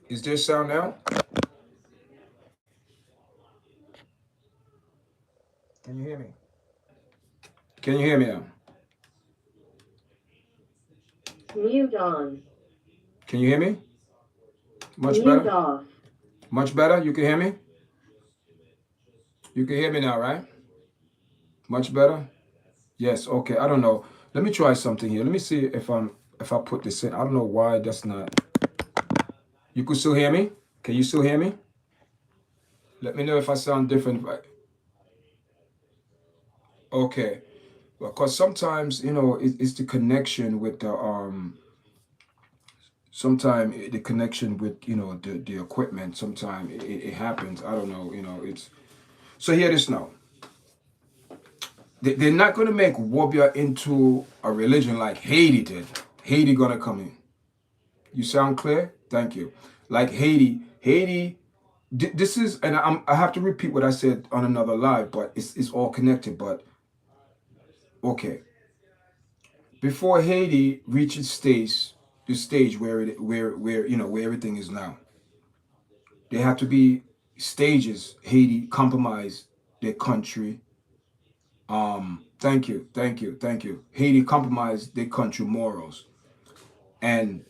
Is there sound now? Can you hear me? Can you hear me now? Mute on. Can you hear me? Much Mute better? off. Much better? You can hear me? You can hear me now, right? Much better? Yes, okay. I don't know. Let me try something here. Let me see if I put this in. I don't know why that's not. You can still hear me? Can you still hear me? Let me know if I sound different. Okay. Because sometimes, it's the connection with the sometimes the connection with the equipment. Sometimes it happens. I don't know. It's so hear this now. They're not gonna make Wobia into a religion like Haiti did. Haiti gonna come in. You sound clear? Thank you. Like Haiti. This is, and I have to repeat what I said on another live, but it's all connected. But okay, before Haiti reaches the stage where where where everything is now, there have to be stages. Haiti compromised their country. Thank you, thank you, thank you. Haiti compromised their country morals and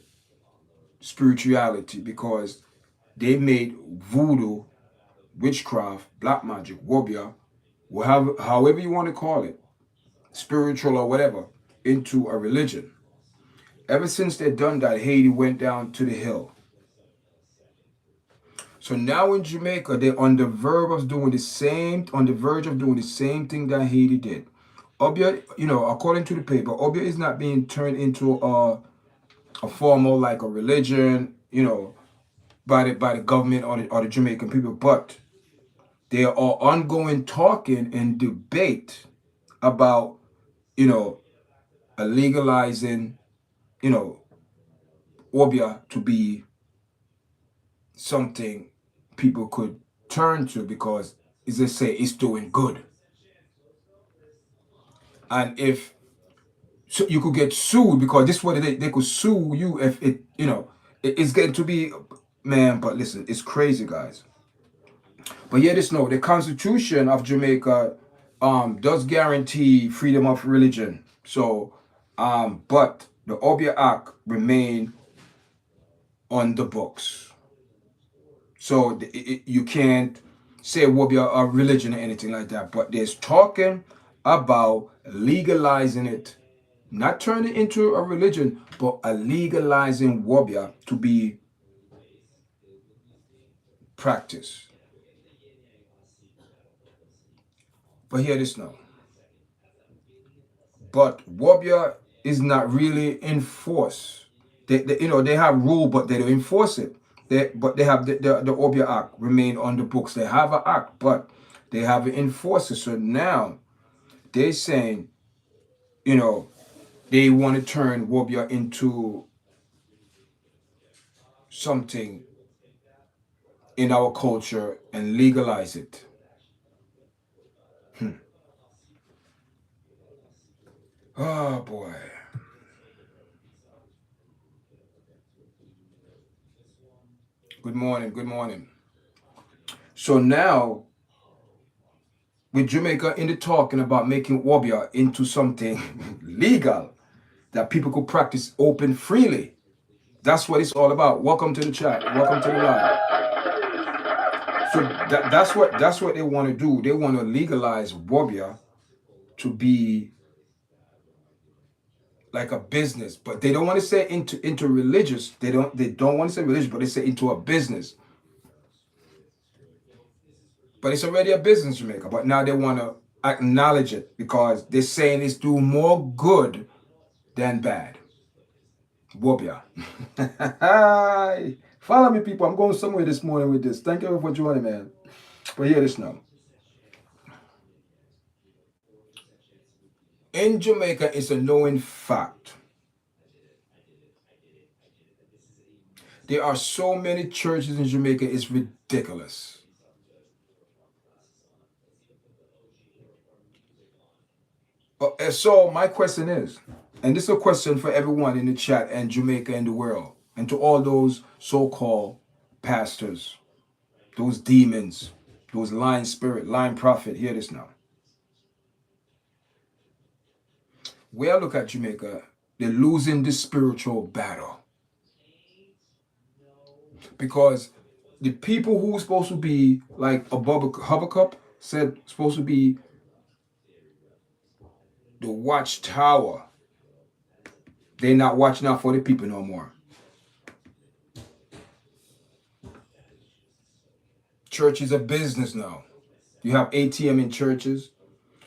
spirituality because they made voodoo, witchcraft, black magic, wobia, however you want to call it, spiritual or whatever, into a religion. Ever since they done that, Haiti went down to the hill. So now in Jamaica, they're on the verge of doing the same thing that Haiti did. Obia, according to the paper, Obia is not being turned into a formal like a religion, by the government or the Jamaican people, but there are ongoing talking and debate about, you know, legalizing, you know, Obia to be something people could turn to because, as they say, it's doing good. And if so, you could get sued because this is what they could sue you if it's getting to be, man. But listen, it's crazy, guys. But yeah, this no, the Constitution of Jamaica does guarantee freedom of religion. So, but the Obia Act remain on the books. So you can't say Wobia a religion or anything like that. But there's talking about legalizing it, not turning it into a religion, but a legalizing Wobia to be practiced. But hear this now. But Wobia is not really enforced. They have rule, but they don't enforce it. But they have the Obia Act remain on the books. They have an act, but they haven't enforced it. So now they're saying, you know, they want to turn Wobia into something in our culture and legalize it. Hmm. Oh boy. Good morning. Good morning. So now with Jamaica in the talking about making Wobia into something legal that people could practice open freely. That's what it's all about. Welcome to the chat. Welcome to the live. So that's what they want to do. They want to legalize Wobia to be like a business, but they don't want to say into religious. They don't want to say religious, but they say into a business. But it's already a business, Jamaica. But now they want to acknowledge it because they're saying it's doing more good than bad. Wobia. Hi. Follow me, people. I'm going somewhere this morning with this. Thank you for joining, man. But hear this now. In Jamaica, it's a known fact. There are so many churches in Jamaica, it's ridiculous. So my question is, and this is a question for everyone in the chat and Jamaica and the world, and to all those so-called pastors, those demons, those lying spirit, lying prophet. Hear this now. When I look at Jamaica, they're losing this spiritual battle. Because the people who were supposed to be like above Habakkuk said supposed to be the watchtower, they're not watching out for the people no more. Church is a business now. You have ATM in churches.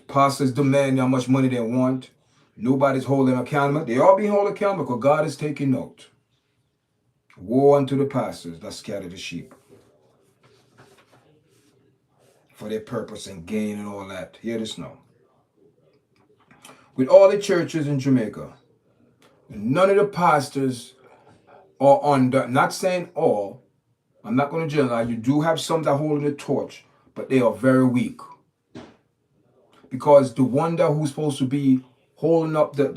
Pastors demand how much money they want. Nobody's holding accountable. They all being held accountable because God is taking note. Woe unto the pastors that scatter the sheep for their purpose and gain and all that. Hear this now. With all the churches in Jamaica, none of the pastors are under, not saying all, I'm not going to generalize, you do have some that hold the torch, but they are very weak. Because the one that who's supposed to be holding up the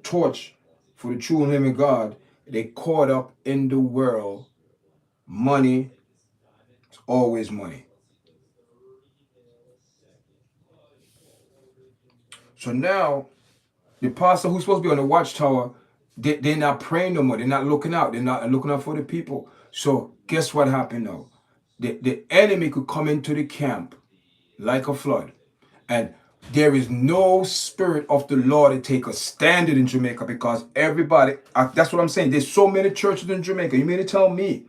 torch for the true and living God, they caught up in the world. Money is always money. So now, the pastor who's supposed to be on the watchtower, they're not praying no more. They're not looking out. They're not looking out for the people. So guess what happened now? The enemy could come into the camp like a flood. And there is no spirit of the Lord to take a standard in Jamaica because everybody, that's what I'm saying. There's so many churches in Jamaica. You mean to tell me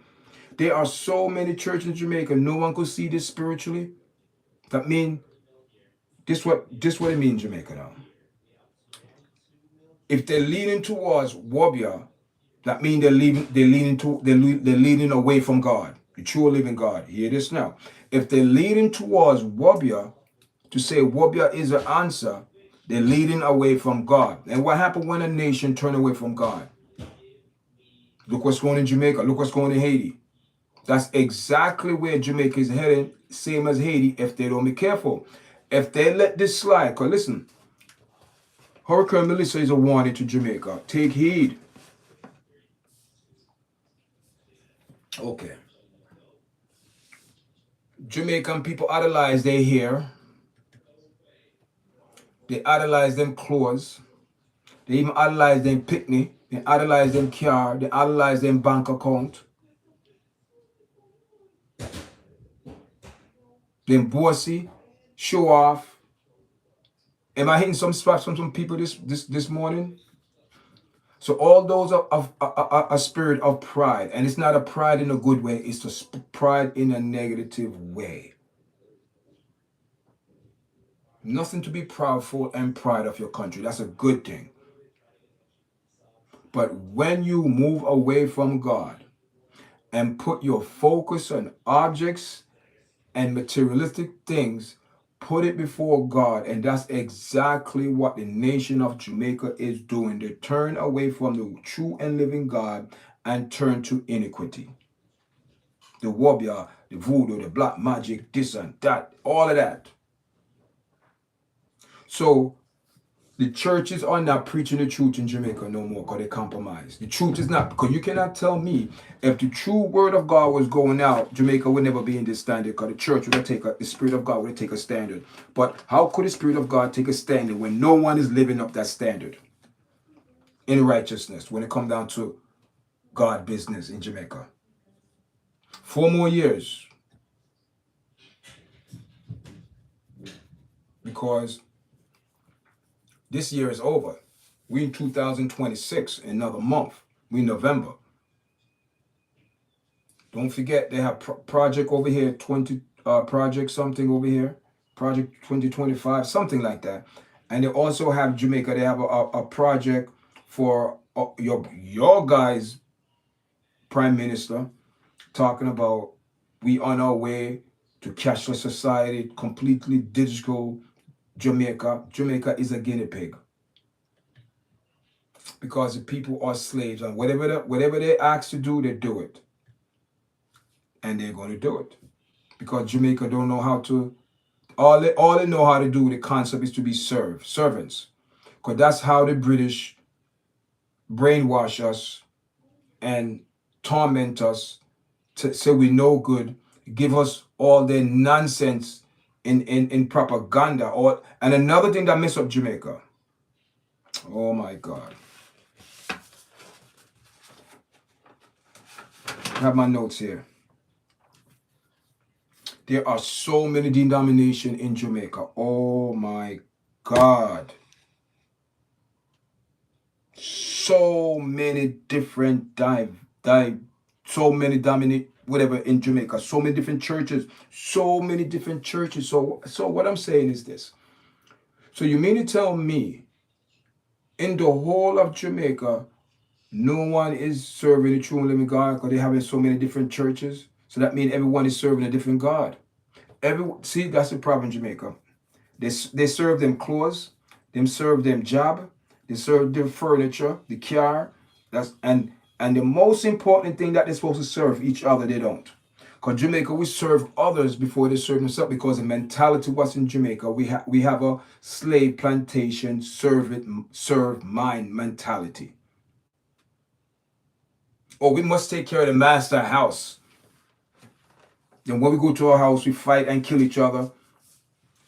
there are so many churches in Jamaica, no one could see this spiritually? That mean, this what it means Jamaica now. If they're leaning towards Wabia, that means they're leaning away from God, the true living God. Hear this now. If they're leaning towards Wabia, to say Wabia is the answer, they're leading away from God. And what happened when a nation turned away from God? Look what's going on in Jamaica. Look what's going on in Haiti. That's exactly where Jamaica is heading, same as Haiti, if they don't be careful. If they let this slide, because listen, Hurricane Melissa is a warning to Jamaica. Take heed. Okay. Jamaican people idolize their hair. They idolize them clothes. They even idolize them picnic. They idolize them car. They idolize them bank account. Them bossy, show off. Am I hitting some spots from some people this morning? So all those are a spirit of pride. And it's not a pride in a good way. It's a pride in a negative way. Nothing to be proud for and pride of your country. That's a good thing. But when you move away from God and put your focus on objects and materialistic things, put it before God, and that's exactly what the nation of Jamaica is doing. They turn away from the true and living God and turn to iniquity. The wabia, the voodoo, the black magic, this and that, all of that. So the churches are not preaching the truth in Jamaica no more because they compromise. The truth is not, because you cannot tell me if the true word of God was going out, Jamaica would never be in this standard because the church would take the Spirit of God would take a standard. But how could the Spirit of God take a standard when no one is living up that standard in righteousness when it comes down to God business in Jamaica? 4 more years. Because this year is over. We in 2026, another month. We in November. Don't forget they have project over here, project something over here, project 2025, something like that. And they also have Jamaica. They have a project for your guys, Prime Minister, talking about we on our way to cashless society, completely digital Jamaica. Jamaica is a guinea pig. Because the people are slaves, and whatever they ask to do, they do it. And they're going to do it. Because Jamaica don't know how to, all they know how to do, the concept is to be servants. Because that's how the British brainwash us and torment us, to say we no good, give us all their nonsense in propaganda. And another thing that mess up Jamaica. Oh my God. I have my notes here. There are so many denominations in Jamaica. Oh my God. So many different so many dominate whatever in Jamaica. So many different churches. So many different churches. So what I'm saying is this. So you mean to tell me in the whole of Jamaica, no one is serving the true and living God because they're having so many different churches? So that means everyone is serving a different God. See, that's the problem in Jamaica. They serve them clothes, they serve them job, they serve them furniture, the car. And the most important thing that they're supposed to serve each other, they don't. Because Jamaica, we serve others before they serve themselves, because the mentality was in Jamaica. We have a slave plantation, serve mine mentality. Or we must take care of the master house. Then when we go to our house, we fight and kill each other.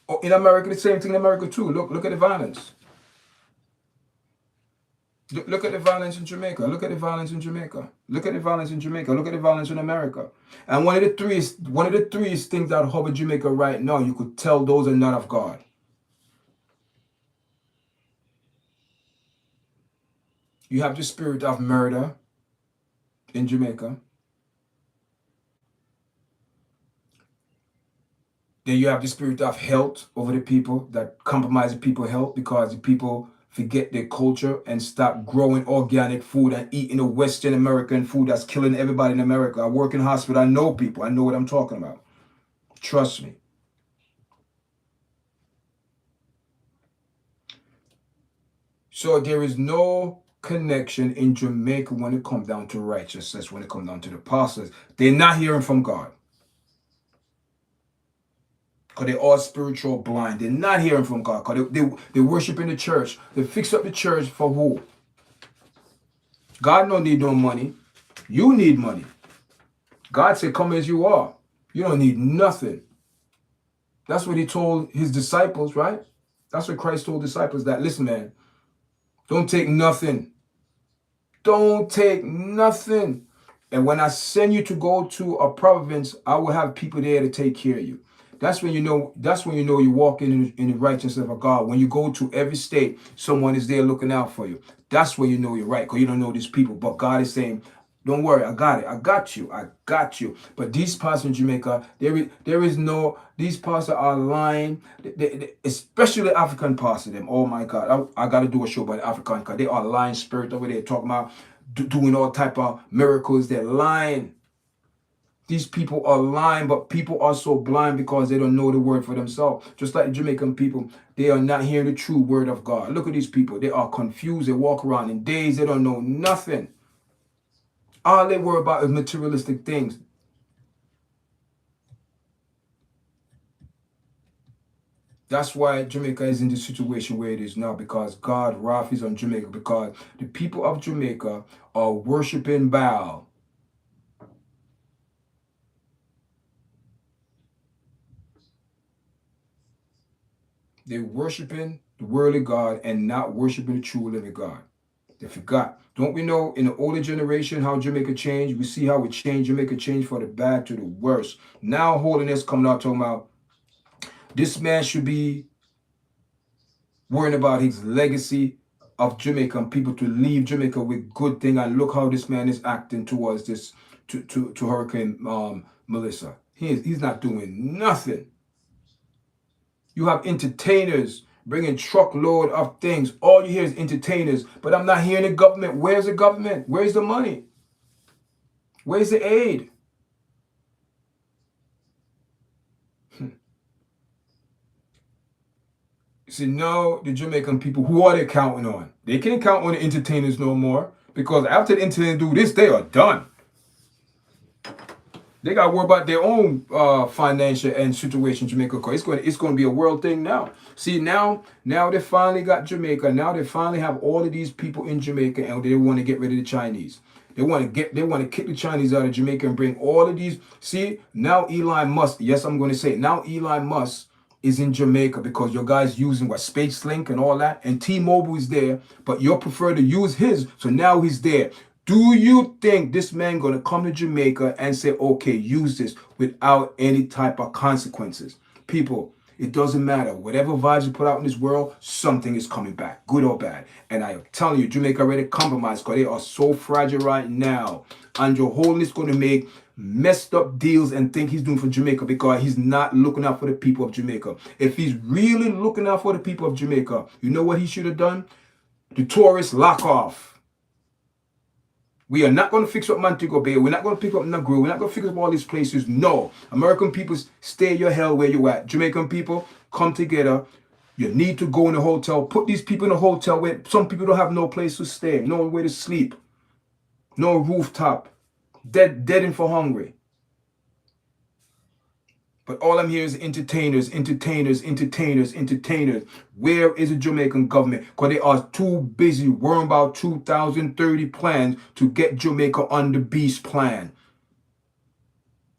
Or in America, the same thing in America too. Look at the violence. Look at the violence in Jamaica. Look at the violence in Jamaica. Look at the violence in Jamaica. Look at the violence in America. And one of the three things that hover Jamaica right now, you could tell those are not of God. You have the spirit of murder in Jamaica. Then you have the spirit of health over the people, that compromise the people's health because the people forget their culture and stop growing organic food and eating the Western American food that's killing everybody in America. I work in hospital. I know people. I know what I'm talking about. Trust me. So there is no connection in Jamaica when it comes down to righteousness, when it comes down to the apostles. They're not hearing from God. Because they're all spiritual blind. They're not hearing from God. Because they worship in the church. They fix up the church for who? God don't need no money. You need money. God said, come as you are. You don't need nothing. That's what he told his disciples, right? That's what Christ told disciples, that, listen, man, don't take nothing. Don't take nothing. And when I send you to go to a province, I will have people there to take care of you. That's when you know you walk in the righteousness of God. When you go to every state, someone is there looking out for you. That's when you know you're right, because you don't know these people. But God is saying, don't worry, I got it. I got you. I got you. But these pastors in Jamaica, these pastors are lying. Especially African pastors, them. Oh my God. I got to do a show about the African, because they are lying spirit over there, talking about doing all type of miracles. They're lying. These people are lying, but people are so blind because they don't know the word for themselves. Just like the Jamaican people, they are not hearing the true word of God. Look at these people. They are confused. They walk around in days. They don't know nothing. All they worry about is materialistic things. That's why Jamaica is in the situation where it is now, because God's wrath is on Jamaica, because the people of Jamaica are worshiping Baal. They're worshiping the worldly God and not worshiping the true living God. They forgot. Don't we know in the older generation how Jamaica changed? We see how it changed. Jamaica changed for the bad to the worse. Now holiness coming out talking about this man should be worrying about his legacy of Jamaican people, to leave Jamaica with good thing. And look how this man is acting towards this to Hurricane Melissa. He's not doing nothing. You have entertainers bringing truckload of things. All you hear is entertainers. But I'm not hearing the government. Where's the government? Where's the money? Where's the aid? See, now the Jamaican people, who are they counting on? They can't count on the entertainers no more, because after the entertainers do this, they are done. They got to worry about their own financial and situation in Jamaica, because it's going to be a world thing now. See, now they finally got Jamaica. Now they finally have all of these people in Jamaica, and they want to get rid of the Chinese. They want to kick the Chinese out of Jamaica and bring all of these. See, now Elon Musk, yes, I'm going to say it. Now Elon Musk is in Jamaica because your guy's using what, SpaceLink and all that, and T-Mobile is there, but you prefer to use his, so now he's there. Do you think this man gonna come to Jamaica and say, okay, use this without any type of consequences? People, it doesn't matter. Whatever vibes you put out in this world, something is coming back, good or bad. And I am telling you, Jamaica already compromised because they are so fragile right now. And your holiness going to make messed up deals and think he's doing for Jamaica because he's not looking out for the people of Jamaica. If he's really looking out for the people of Jamaica, you know what he should have done? The tourists lock off. We are not going to fix up Montego Bay. We're not going to pick up Negro. We're not going to fix up all these places. No. American people, stay your hell where you at. Jamaican people, come together. You need to go in a hotel. Put these people in a hotel where some people don't have no place to stay, nowhere to sleep, no rooftop, dead and for hungry. But all I'm hearing is entertainers. Where is the Jamaican government? Because they are too busy worrying about 2030 plans to get Jamaica on the beast plan.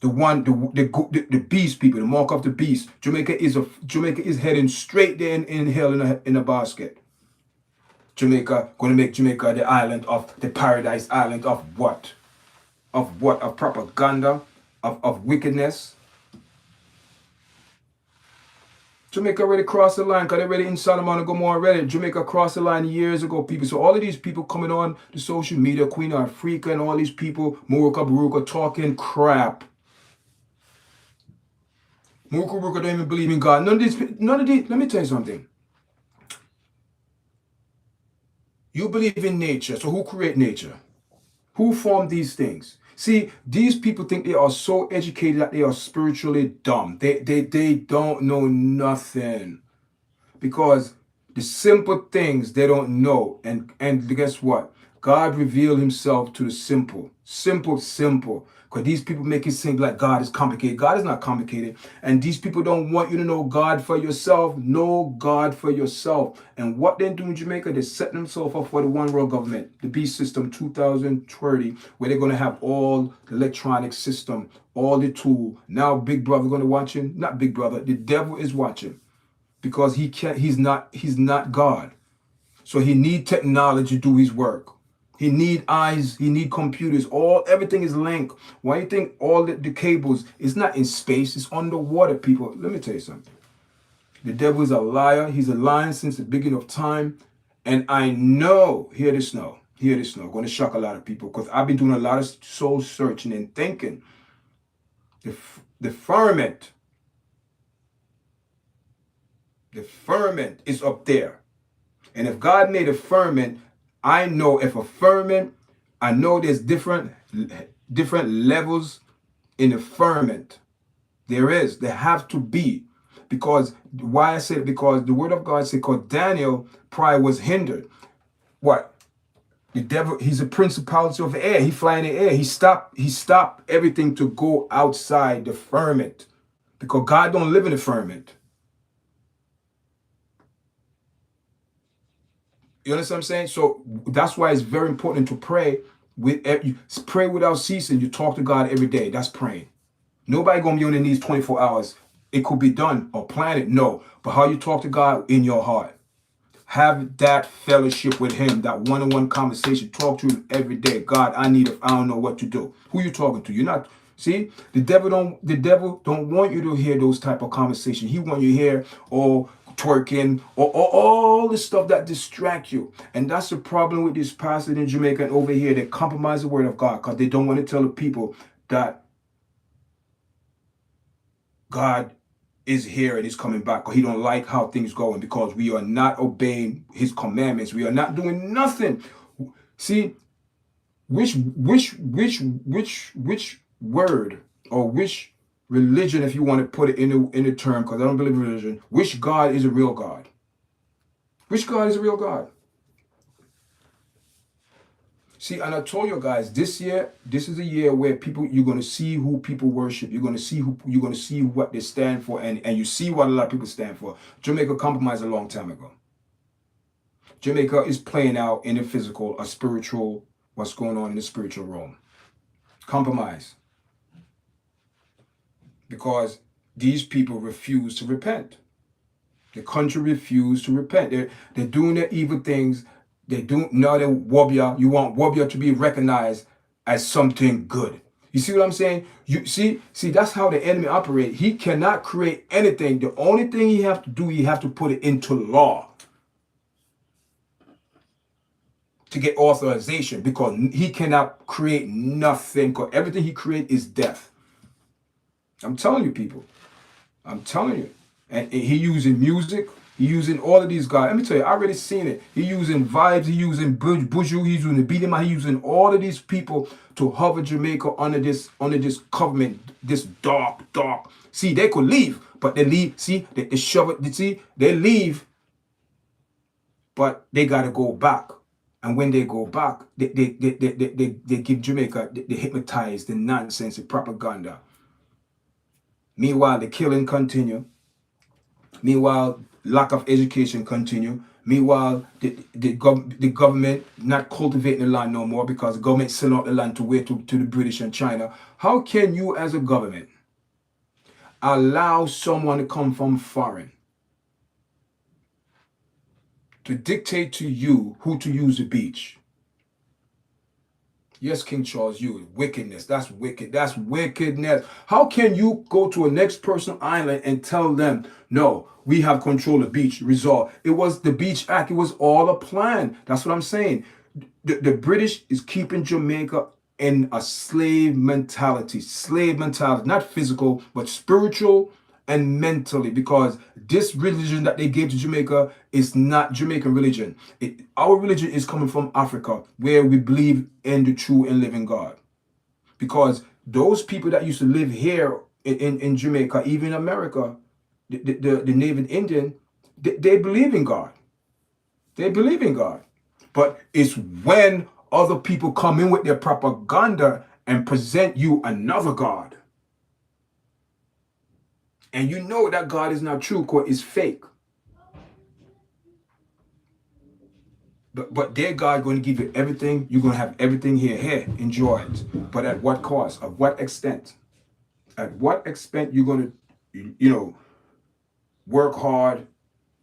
The beast people, the mark of the beast. Jamaica is heading straight there in hell in a basket. Jamaica going to make Jamaica the island of the paradise island of what? Of what? Of propaganda, of wickedness. Jamaica already crossed the line because they're already in Solomon and Gomorrah already. Jamaica crossed the line years ago, people. So all of these people coming on the social media, Queen Africa and all these people, Muruka Baruka, talking crap. Muruka Baruka don't even believe in God. None of these, let me tell you something. You believe in nature, so who created nature? Who formed these things? See, these people think they are so educated that they are spiritually dumb. They don't know nothing. Because the simple things they don't know. And guess what? God revealed himself to the simple. Simple. Because these people make it seem like God is complicated. God is not complicated. And these people don't want you to know God for yourself. Know God for yourself. And what they're doing in Jamaica, they're setting themselves up for the one world government, the beast system 2030, where they're going to have all the electronic system, all the tool. Now Big Brother going to watch him. Not Big Brother. The devil is watching. Because he's not God. So he need technology to do his work. He need eyes, he need computers, everything is linked. Why you think all the cables is not in space, it's underwater, people? Let me tell you something. The devil is a liar. He's a liar since the beginning of time. And I know, hear this now, going to shock a lot of people because I've been doing a lot of soul searching and thinking. The firmament is up there. And if God made a firmament, I know if a firmament, I know there's different levels in the firmament. There have to be. Because, why I said it, because the word of God said, because Daniel pride was hindered. What? The devil, he's a principality of the air. He fly in the air. He stopped everything to go outside the firmament. Because God don't live in the firmament. You understand what I'm saying? So that's why it's very important to pray. Pray without ceasing. You talk to God every day. That's praying. Nobody gonna be on their knees 24 hours. It could be done or plan it. No. But how you talk to God in your heart. Have that fellowship with him, that one-on-one conversation. Talk to him every day. God, I don't know what to do. Who you talking to? You're not. See, the devil don't want you to hear those type of conversations. He want you to hear twerking or all the stuff that distract you. And that's the problem with this pastor in Jamaica and over here. They compromise the word of God because they don't want to tell the people that God is here and he's coming back, because he don't like how things going, because we are not obeying his commandments. We are not doing nothing. See, which word or which religion, if you want to put it in a term, because I don't believe in religion, which God is a real God? Which God is a real God? See, and I told you guys, this is a year where you're going to see who people worship. You're going to see what they stand for, and you see what a lot of people stand for. Jamaica compromised a long time ago. Jamaica is playing out in the physical a spiritual what's going on in the spiritual realm. Compromise. Because these people refuse to repent. The country refused to repent. They're doing their evil things. They do now they warrior. You want warrior to be recognized as something good. You see what I'm saying? You see that's how the enemy operates. He cannot create anything. The only thing he have to do, he have to put it into law to get authorization, because he cannot create nothing, because everything he creates is death. I'm telling you, people. I'm telling you. And he using music. He using all of these guys. Let me tell you, I already seen it. He using vibes. He using Buju. He's using the Beat 'em. He using all of these people to hover Jamaica under this government, this dark. See, they could leave, but they leave. See, they shove it. See, they leave, but they gotta go back. And when they go back, they give Jamaica, they hypnotize the nonsense, the propaganda. Meanwhile, the killing continue. Meanwhile, lack of education continue. Meanwhile, the government not cultivating the land no more, because the government selling out the land to the British and China. How can you as a government allow someone to come from foreign to dictate to you who to use the beach? Yes, King Charles, you wickedness. That's wicked. That's wickedness. How can you go to a next person island and tell them, no, we have control of the beach? Result. It was the Beach Act. It was all a plan. That's what I'm saying. The British is keeping Jamaica in a slave mentality. Slave mentality, not physical, but spiritual and mentally, because this religion that they gave to Jamaica is not Jamaican religion. Our religion is coming from Africa, where we believe in the true and living God. Because those people that used to live here in Jamaica, even in America, the native Indian, they believe in God. They believe in God. But it's when other people come in with their propaganda and present you another God, and you know that God is not true, because it's fake. But their God going to give you everything. You're going to have everything here. Here, enjoy it. But at what cost? At what extent? At what extent you're going to, work hard,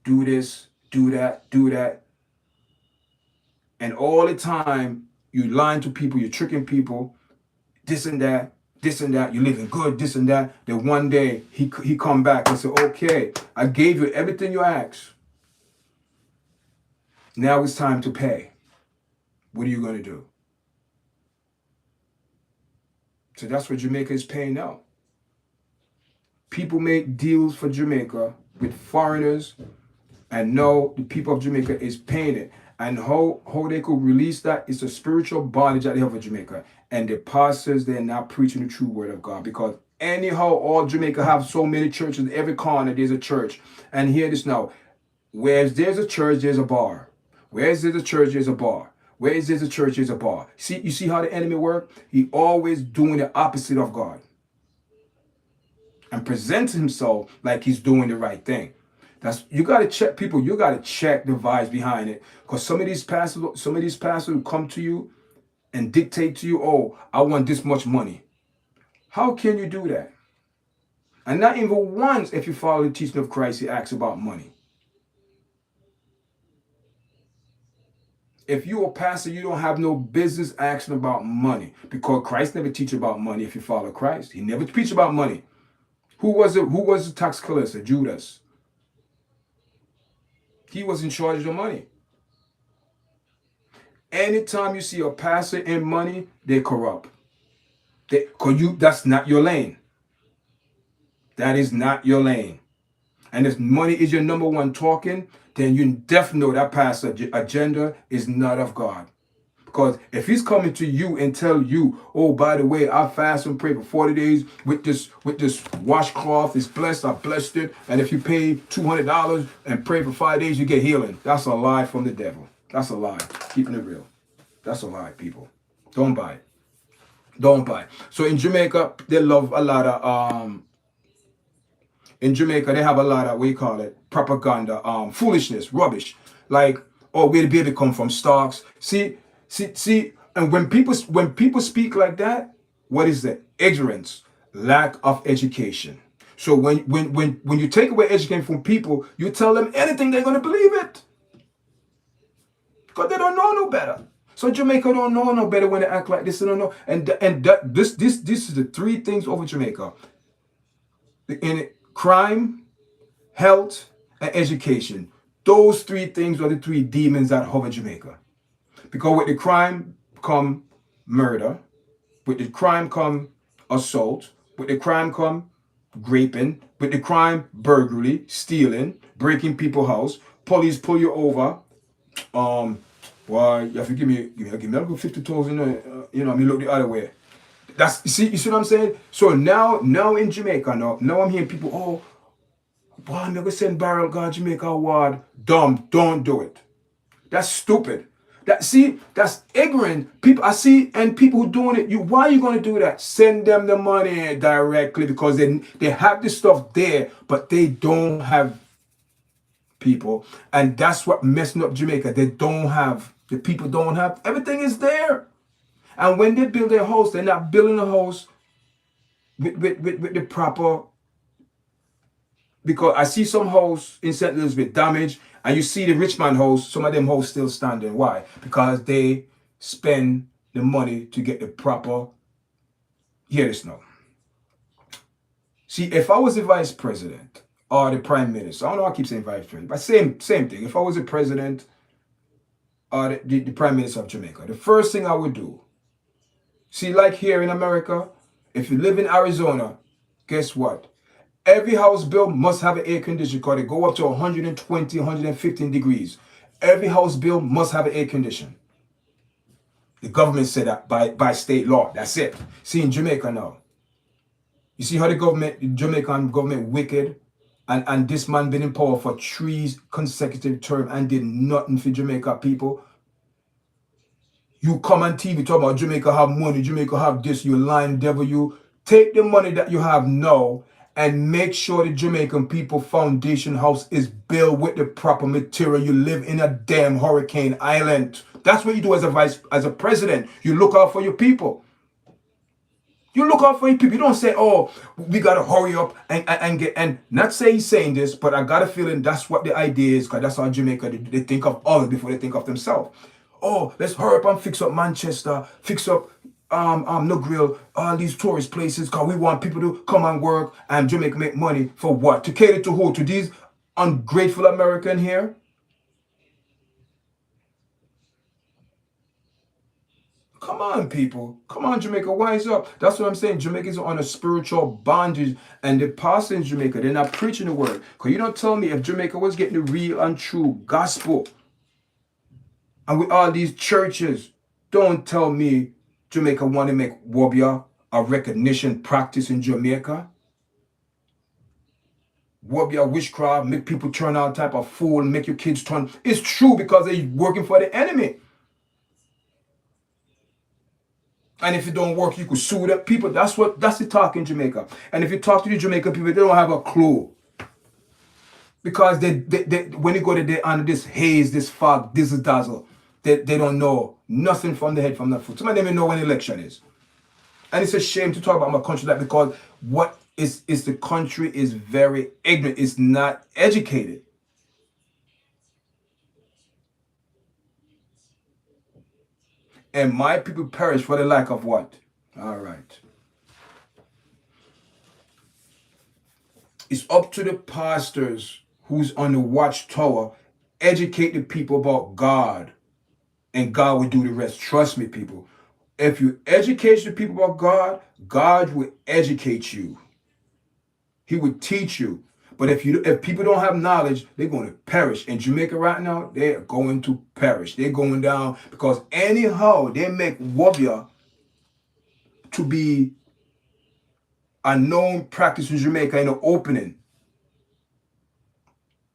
do this, do that. And all the time, you lying to people, you're tricking people, this and that, you're living good, this and that. Then one day, he come back and say, okay, I gave you everything you asked. Now it's time to pay. What are you going to do? So that's what Jamaica is paying now. People make deals for Jamaica with foreigners, and no, the people of Jamaica is paying it. And how they could release that is a spiritual bondage that they have for Jamaica. And the pastors, they're not preaching the true word of God. Because anyhow, all Jamaica have so many churches. Every corner, there's a church. And hear this now. Where there's a church, there's a bar. Where there's a church, there's a bar. Where there's a church, there's a bar. You see how the enemy works? He always doing the opposite of God. And presents himself like he's doing the right thing. You got to check, people. You got to check the vibes behind it, because some of these pastors will come to you and dictate to you, oh, I want this much money. How can you do that? And not even once, if you follow the teaching of Christ, he asks about money. If you're a pastor, you don't have no business asking about money, because Christ never teach about money. If you follow Christ, he never preach about money. Who was the tax collector? Judas. He was in charge of the money. Anytime you see a pastor in money, they corrupt. That's not your lane. That is not your lane. And if money is your number one talking, then you definitely know that pastor agenda is not of God. Because if he's coming to you and tell you, oh, by the way, I fast and pray for 40 days with this washcloth, it's blessed, I blessed it. And if you pay $200 and pray for 5 days, you get healing. That's a lie from the devil. That's a lie. Keeping it real. That's a lie, people. Don't buy it. Don't buy it. So in Jamaica, they love a lot of, in Jamaica, they have a lot of, what you call it, propaganda, foolishness, rubbish. Like, oh, where the baby come from, stocks. See, And when people speak like that, what is that? Ignorance, lack of education. So when you take away education from people, you tell them anything, they're gonna believe it. Because they don't know no better. So Jamaica don't know no better when they act like this. They don't know. This is the three things over Jamaica. In it, crime, health, and education. Those three things are the three demons that hover Jamaica. Because with the crime come murder, with the crime come assault, with the crime come raping, with the crime burglary, stealing, breaking people's house, police pull you over. Why you have to give me a good 50,000. I mean, look the other way. That's you see what I'm saying. So now in Jamaica now I'm hearing people, oh, boy, I'm gonna send Barrel God Jamaica award. Dumb, don't do it. That's stupid. That's ignorant. People I see, and people who doing it. Why are you gonna do that? Send them the money directly because they have this stuff there, but they don't have people, and that's what messing up Jamaica. The people don't have everything is there, and when they build their house, they're not building a house with the proper. Because I see some house in St. Louis with damage, and you see the rich man house, some of them house still standing. Why? Because they spend the money to get the proper. Hear this now. See, if I was the vice president or the prime minister, I don't know why I keep saying vice president, but same thing. If I was the president or the prime minister of Jamaica, the first thing I would do, see, like here in America, if you live in Arizona, guess what? Every house built must have an air conditioner because they go up to 120, 115 degrees. Every house built must have an air conditioner. The government said that by state law. That's it. See, in Jamaica now, you see how the Jamaican government wicked, and this man been in power for 3 consecutive terms and did nothing for Jamaica people. You come on TV talk about Jamaica have money, Jamaica have this, you lying devil, you take the money that you have now and make sure the Jamaican people foundation house is built with the proper material. You live in a damn hurricane island. That's what you do as a president. You look out for your people. You look out for your people. You don't say, oh, we gotta hurry up and get, and not say he's saying this, but I got a feeling that's what the idea is, because that's how Jamaica, they think of others before they think of themselves. Oh, let's hurry up and fix up Manchester, fix up No Grill, all these tourist places, because we want people to come and work, and Jamaica make money for what? To cater to who? To these ungrateful American here? Come on, people. Come on, Jamaica, wise up. That's what I'm saying. Jamaicans are on a spiritual bondage, and the pastors in Jamaica, they're not preaching the word. Because you don't tell me if Jamaica was getting the real and true gospel, and with all these churches, don't tell me Jamaica want to make Wobia a recognition practice in Jamaica. Wobia witchcraft, make people turn out type of fool, make your kids turn. It's true because they're working for the enemy. And if it don't work, you could sue the people. That's the talk in Jamaica. And if you talk to the Jamaican people, they don't have a clue. Because they when you go to they're under this haze, this fog, this dazzle, they don't know nothing from the head from the foot. Some of them even know when election is. And it's a shame to talk about my country like, because what is the country is very ignorant. It's not educated. And my people perish for the lack of what? All right. It's up to the pastors who's on the watchtower, educate the people about God, and God will do the rest. Trust me, people. If you educate the people about God, God will educate you. He will teach you. But if people don't have knowledge, they're going to perish. In Jamaica right now, they're going to perish. They're going down because anyhow, they make Wobia to be a known practice in Jamaica in the opening.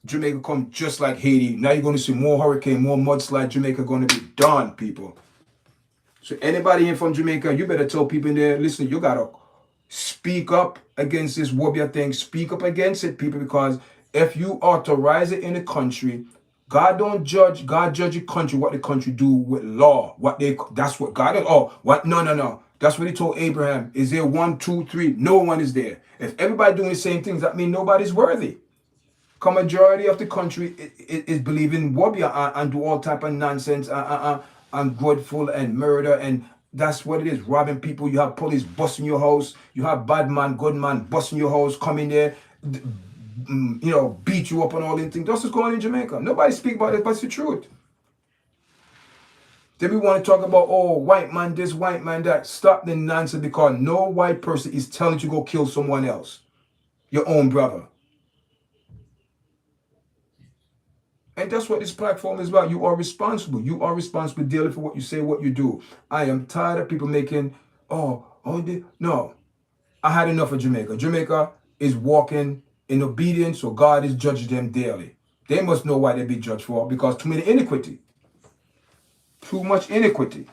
Jamaica come just like Haiti. Now you're going to see more hurricane, more mudslide. Jamaica going to be done, people. So anybody in from Jamaica, you better tell people in there, listen, you got to speak up against this Wobia thing. Speak up against it, people, because if you authorize it in the country, God don't judge. God judge the country what the country do with law. That's what God does. Oh, what? No. That's what he told Abraham. Is there one, two, three? No one is there. If everybody doing the same things, that means nobody's worthy. Majority of the country is believing Wobia and do all type of nonsense and grudgeful and murder, and that's what it is. Robbing people. You have police busting your house. You have bad man, good man busting your house, coming there, beat you up and all these things. That's what's going on in Jamaica. Nobody speak about it, but it's the truth. Then we want to talk about, oh, white man this, white man that. Stop the nonsense, because no white person is telling you to go kill someone else, your own brother. And that's what this platform is about. You are responsible. You are responsible daily for what you say, what you do. I am tired of people making, no. I had enough of Jamaica. Jamaica is walking in obedience, so God is judging them daily. They must know why they be judged for, because too many iniquity. Too much iniquity.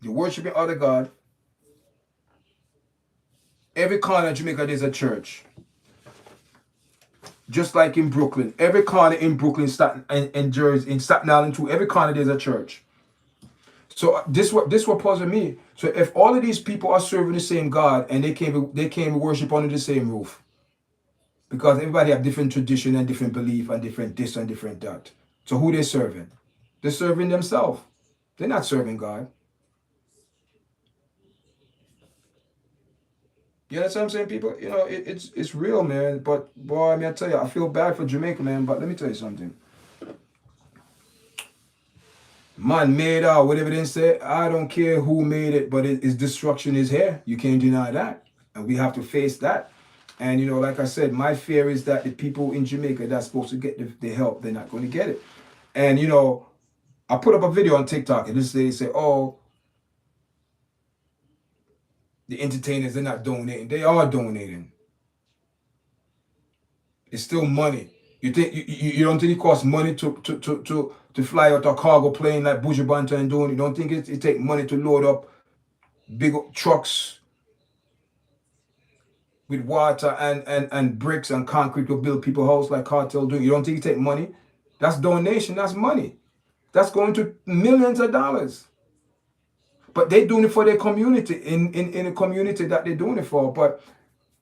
You're worshiping other God. Every corner of Jamaica, there's a church. Just like in Brooklyn. Every corner in Brooklyn, in Jersey, in Staten Island too, every corner there's a church. So this what puzzles me. So if all of these people are serving the same God and they came to worship under the same roof, because everybody have different tradition and different belief and different this and different that. So who they serving? They're serving themselves. They're not serving God. You know what I'm saying, people? It's real, man. But boy, I tell you, I feel bad for Jamaica, man. But let me tell you something. Man made out, whatever they say. I don't care who made it, but its destruction is here. You can't deny that. And we have to face that. And, like I said, my fear is that the people in Jamaica that's supposed to get the help, they're not going to get it. And, I put up a video on TikTok, and this lady said, oh, the entertainers, they're not donating. They are donating. It's still money. You think you don't think it costs money to fly out a cargo plane like Buju Banton and doing? You don't think it take money to load up big trucks with water and bricks and concrete to build people's house like Cartel doing? You don't think it take money? That's donation. That's money. That's going to millions of dollars. But they're doing it for their community in a community that they're doing it for. But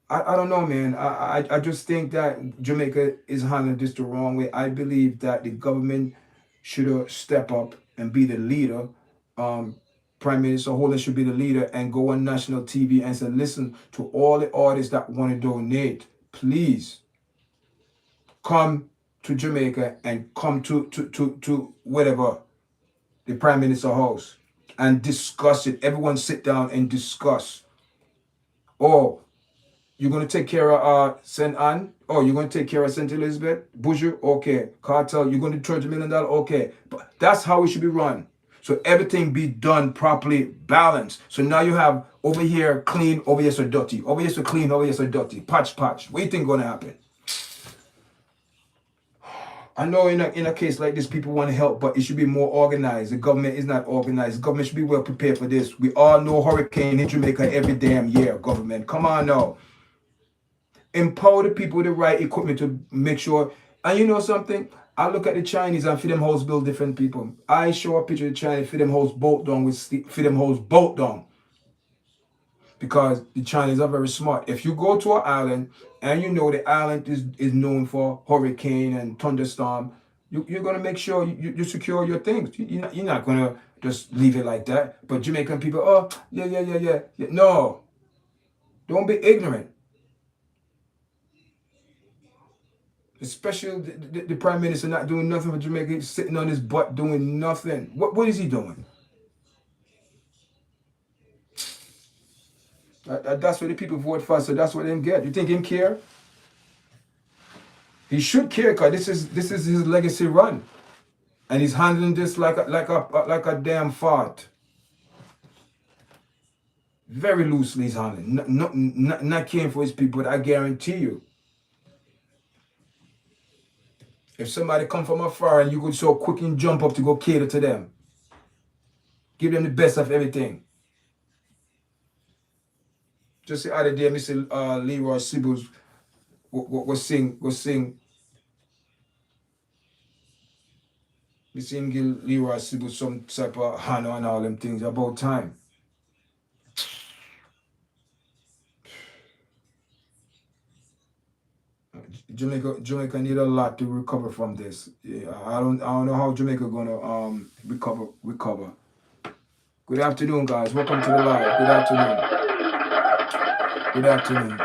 I don't know, man. I just think that Jamaica is handling this the wrong way. I believe that the government should step up and be the leader. Prime Minister Holland should be the leader and go on national TV and say, listen to all the artists that want to donate. Please come to Jamaica and come to whatever, the Prime Minister house, and discuss it. Everyone sit down and discuss. Oh, you're going to take care of St. Anne? Oh, you're going to take care of St. Elizabeth? Buju? Okay. Cartel, you're going to charge $1 million? Okay. But that's how it should be run. So everything be done properly, balanced. So now you have over here clean, over here so dirty. Over here so clean, over here so dirty. Patch. What do you think going to happen? I know in a case like this, people want to help, but it should be more organized. The government is not organized. The government should be well prepared for this. We all know hurricane in Jamaica every damn year, government. Come on now. Empower the people with the right equipment to make sure. And you know something? I look at the Chinese and for them house build different people. I show a picture of the Chinese, for them house bolt down because the Chinese are very smart. If you go to an island and you know the island is known for hurricane and thunderstorm, you're going to make sure you secure your things. You're not going to just leave it like that. But Jamaican people, oh, yeah. No. Don't be ignorant. Especially the Prime Minister not doing nothing for Jamaica. He's sitting on his butt doing nothing. What is he doing? That's what the people vote for, so that's what they get. You think he care? He should care, because this is his legacy run. And he's handling this like a damn fart. Very loosely he's handling. Not caring for his people, but I guarantee you, if somebody come from afar and you go so quick and jump up to go cater to them, give them the best of everything. Just the other day, Mr. Leroy Sibbles was sing. We see him give Leroy Sibu some type of Hano and all them things. About time. Jamaica need a lot to recover from this. Yeah, I don't know how Jamaica gonna recover. Good afternoon, guys. Welcome to the live. Good afternoon. Good afternoon.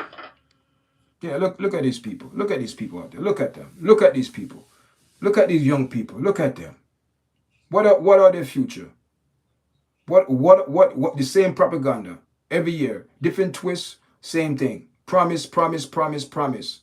Yeah, look at these people. Look at these people out there. Look at them. Look at these people. Look at these young people. Look at them. What are their future? What the same propaganda every year. Different twists, same thing. Promise, promise, promise, promise.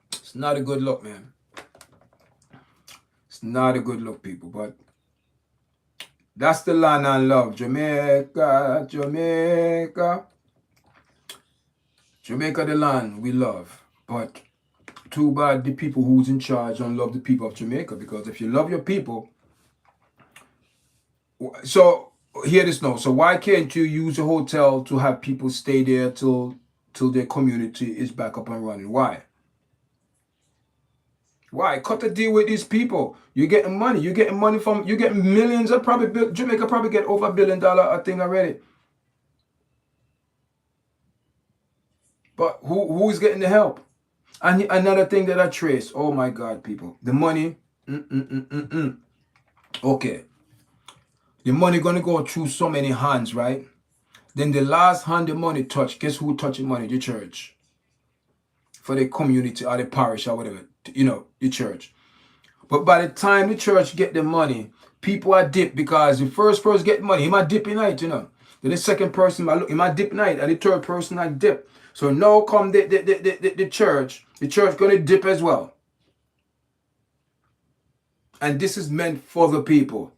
It's not a good look, man. It's not a good look, people, but that's the land I love. Jamaica, Jamaica. Jamaica, the land we love. But too bad the people who's in charge don't love the people of Jamaica, because if you love your people, so hear this now. So why can't you use a hotel to have people stay there till their community is back up and running? Why? Why? Cut the deal with these people. You're getting money. You're getting money from. You're getting millions. Of probably Jamaica probably get over $1 billion a thing already. But who's getting the help? And another thing that I trace. Oh my God, people, the money. Okay, the money gonna go through so many hands, right? Then the last hand the money touch. Guess who touching money? The church. For the community or the parish or whatever, the church. But by the time the church get the money, people are dip, because the first person get money, he might dip in night, Then the second person he might dip night, and the third person might dip. So now come the church gonna dip as well. And this is meant for the people.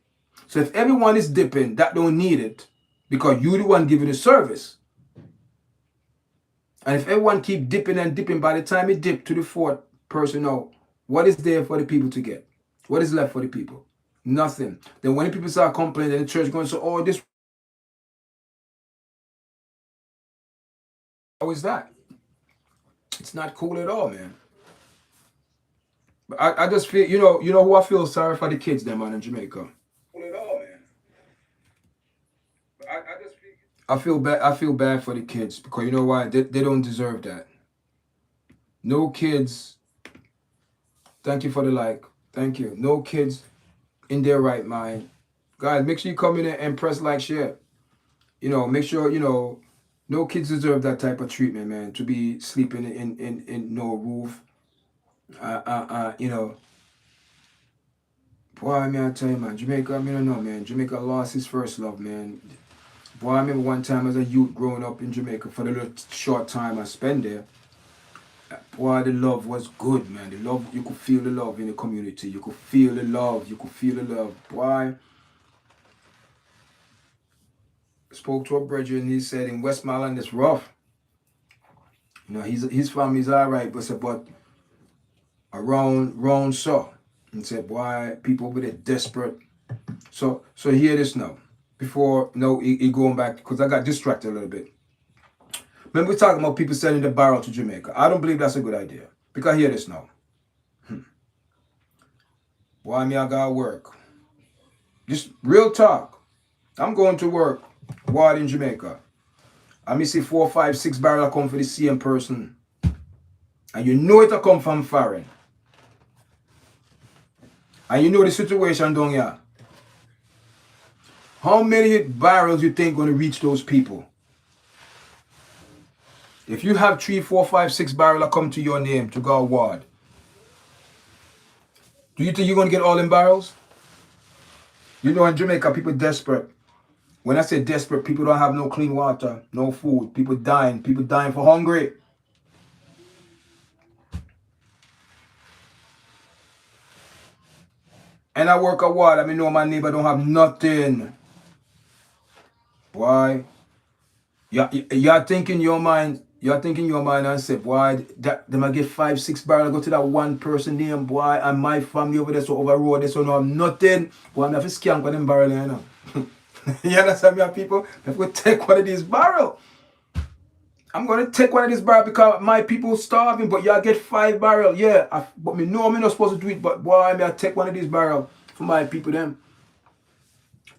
So if everyone is dipping, that don't need it, because you the one giving the service. And if everyone keep dipping and dipping, by the time it dip to the fourth person, now, what is there for the people to get? What is left for the people? Nothing. Then when the people start complaining, then the church going to say, oh, this. How is that? It's not cool at all, man. But I just feel, you know who I feel sorry for? The kids, them, man, in Jamaica. Cool at all, man. But I just feel. I feel bad for the kids, because you know why? They don't deserve that. No kids. Thank you for the like. Thank you. No kids in their right mind. Guys, make sure you come in and press like, share. Make sure, no kids deserve that type of treatment, man. To be sleeping in no roof. Boy, I mean, I tell you, man, Jamaica, I don't know, man. Jamaica lost his first love, man. Boy, I remember one time as a youth growing up in Jamaica, for the little short time I spent there. Boy, the love was good, man. The love, you could feel the love in the community. You could feel the love. Boy, spoke to a brother and he said in Westmoreland it's rough. His family's all right, but around so. And said, boy, people over there desperate. So hear this now. Before, he going back, because I got distracted a little bit. Remember, we're talking about people sending the barrel to Jamaica. I don't believe that's a good idea. Because hear this now. Boy, me, I got work. Just real talk. I'm going to work. Ward in Jamaica. I see 4, 5, 6 barrels come for the same person. And you know it'll come from foreign. And you know the situation down here. How many barrels you think going to reach those people? If you have 3, 4, 5, 6 barrels that come to your name to go ward, do you think you're going to get all them barrels? In Jamaica, people desperate. When I say desperate, people don't have no clean water, no food. People dying for hungry. And I work a ward. I know my neighbor don't have nothing. Why? You're thinking in your mind, You're thinking your mind and say, boy, that they might get 5, 6 barrels, go to that one person name, boy, and my family over there, so overrode this, so no, I'm nothing. Boy, I'm have to scan for them barrel, you know. You understand me, people? If we take one of these barrels, I'm gonna take one of these barrels because my people starving, but y'all get 5 barrels. Yeah, but me know I'm not supposed to do it, but boy, I take one of these barrels for my people them.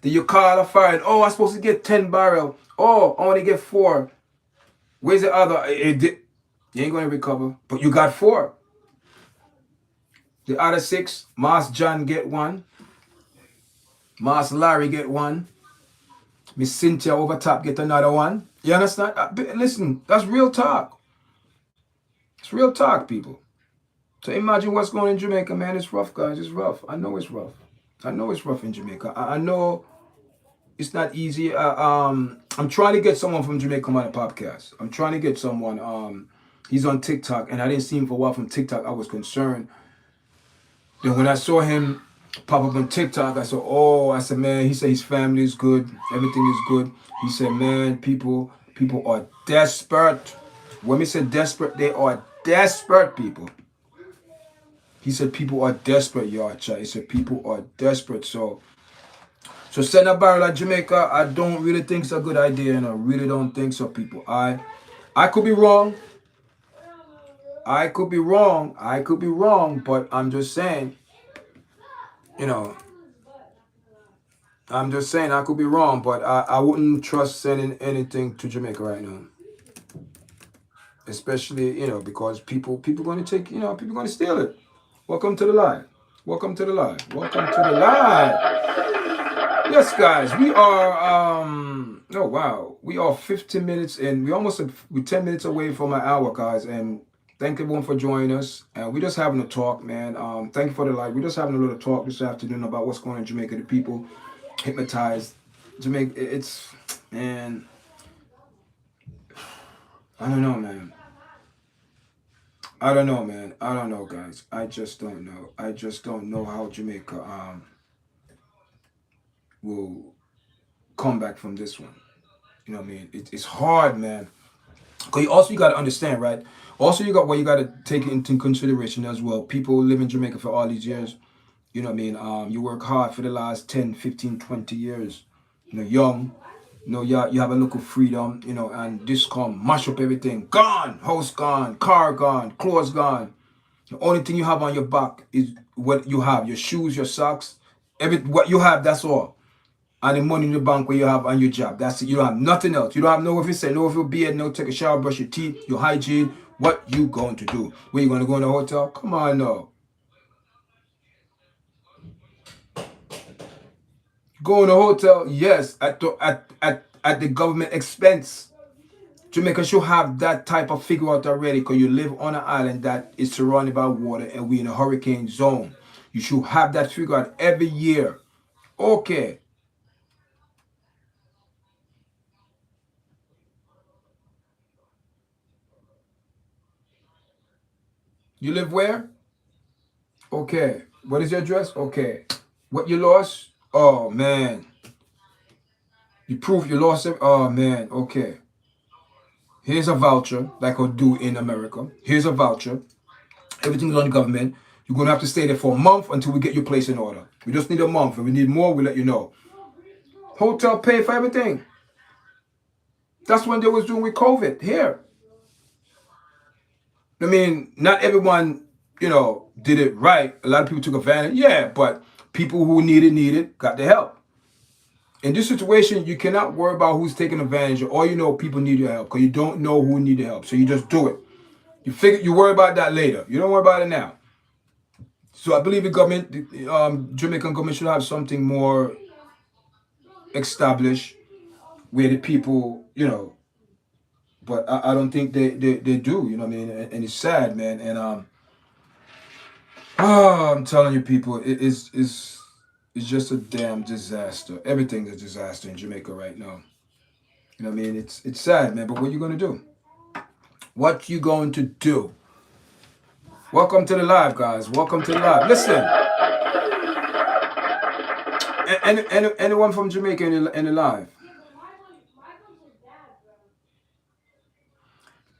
Then you call a fire, oh, I'm supposed to get 10 barrels. Oh, I only get 4. Where's the other? You ain't gonna recover, but you got 4. The other 6, Mas John get 1, Mas Larry get 1, Miss Cynthia over top get another 1. You understand? Listen, that's real talk. It's real talk, people. So imagine what's going on in Jamaica, man. It's rough, guys. It's rough. I know it's rough. I know it's rough in Jamaica. I know it's not easy. I'm trying to get someone from Jamaica on the podcast. I'm trying to get someone. He's on TikTok, and I didn't see him for a while from TikTok. I was concerned. Then when I saw him pop up on TikTok, I said, oh, I said, man, he said his family is good. Everything is good. He said, man, people are desperate. When we say desperate, they are desperate, people. He said people are desperate, YARDCHAT. He said people are desperate. So send a barrel at Jamaica, I don't really think it's a good idea, and I really don't think so, people. I could be wrong. I could be wrong, but I'm just saying, you know, I'm just saying I could be wrong, but I wouldn't trust sending anything to Jamaica right now. Especially, because people going to take, people going to steal it. Welcome to the live. Welcome to the live. Welcome to the live. Yes, guys, we are, oh, wow. We are 15 minutes in. We're 10 minutes away from an hour, guys, and thank everyone for joining us. And we're just having a talk, man. Thank you for the live. We're just having a little talk this afternoon about what's going on in Jamaica. The people hypnotized. Jamaica, man, I don't know, man. I don't know, man. I don't know, guys. I just don't know. I just don't know how Jamaica will come back from this one. You know what I mean? It's hard, man. Because you got to understand, right? Also, you got to take into consideration as well. People live in Jamaica for all these years. You know what I mean? You work hard for the last 10, 15, 20 years. Young. You have a look of freedom, and this come, mash up everything. Gone! House gone, car gone, clothes gone. The only thing you have on your back is what you have. Your shoes, your socks. What you have, that's all. And the money in the bank where you have on your job. That's it. You don't have nothing else. You don't have no if you say, no if you beard, no take a shower, brush your teeth, your hygiene. What you going to do? Where you going to go in the hotel? Come on now. Go in the hotel, yes, at the government expense. Jamaica should have that type of figure out already because you live on an island that is surrounded by water and we're in a hurricane zone. You should have that figure out every year. Okay. You live where? Okay. What is your address? Okay. What you lost? Oh, man. You prove you lost it? Oh, man. Okay. Here's a voucher, like I do in America. Here's a voucher. Everything's on the government. You're going to have to stay there for a month until we get your place in order. We just need a month. If we need more, we'll let you know. Hotel pay for everything. That's when they was doing with COVID here. I mean, not everyone, did it right. A lot of people took advantage. Yeah, but people who needed, got the help. In this situation, you cannot worry about who's taking advantage. All you know, people need your help because you don't know who need the help. So you just do it. You worry about that later. You don't worry about it now. So I believe the government, the Jamaican government should have something more established where the people, but I don't think they do, you know what I mean? And it's sad, man. And I'm telling you, people, it's just a damn disaster. Everything's a disaster in Jamaica right now. You know what I mean? It's sad, man. But what are you gonna do? What you going to do? Welcome to the live, guys. Welcome to the live. Listen, anyone from Jamaica in the live?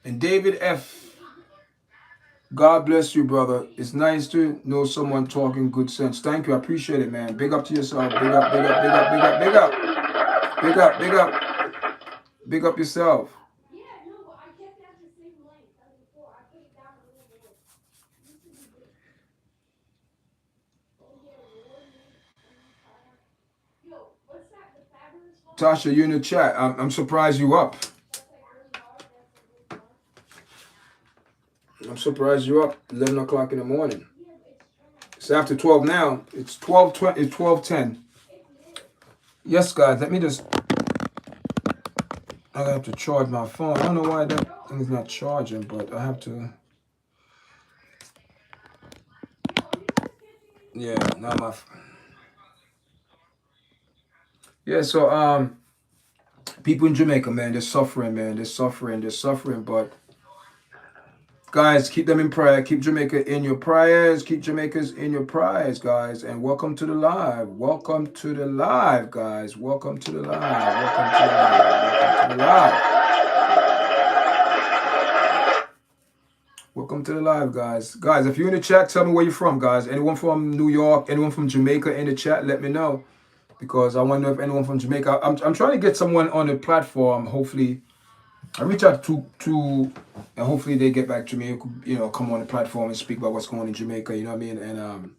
And David F. God bless you, brother. It's nice to know someone talking good sense. Thank you. I appreciate it, man. Big up to yourself. Big up, big up, big up, big up, big up. Big up, big up. Big up yourself. Tasha, you in the chat. I'm surprised you up. I'm surprised you up. 11 o'clock in the morning. It's after 12 now. It's 12:20. It's 12:10. Yes, guys. Let me just. I have to charge my phone. I don't know why that thing is not charging, but I have to. Yeah, not my. Yeah, so people in Jamaica, man, they're suffering, man. They're suffering. But guys, keep them in prayer. Keep Jamaica in your prayers. Keep Jamaicans in your prayers, guys. And welcome to the live. Welcome to the live, guys. Welcome to the live. Welcome to the live. Welcome to the live. Welcome to the live, guys. Guys, if you're in the chat, tell me where you're from, guys. Anyone from New York, anyone from Jamaica in the chat, let me know. Because I want to know if anyone from Jamaica. I'm trying to get someone on the platform. Hopefully, I reach out to and hopefully they get back to me. You know, come on the platform and speak about what's going on in Jamaica. You know what I mean? And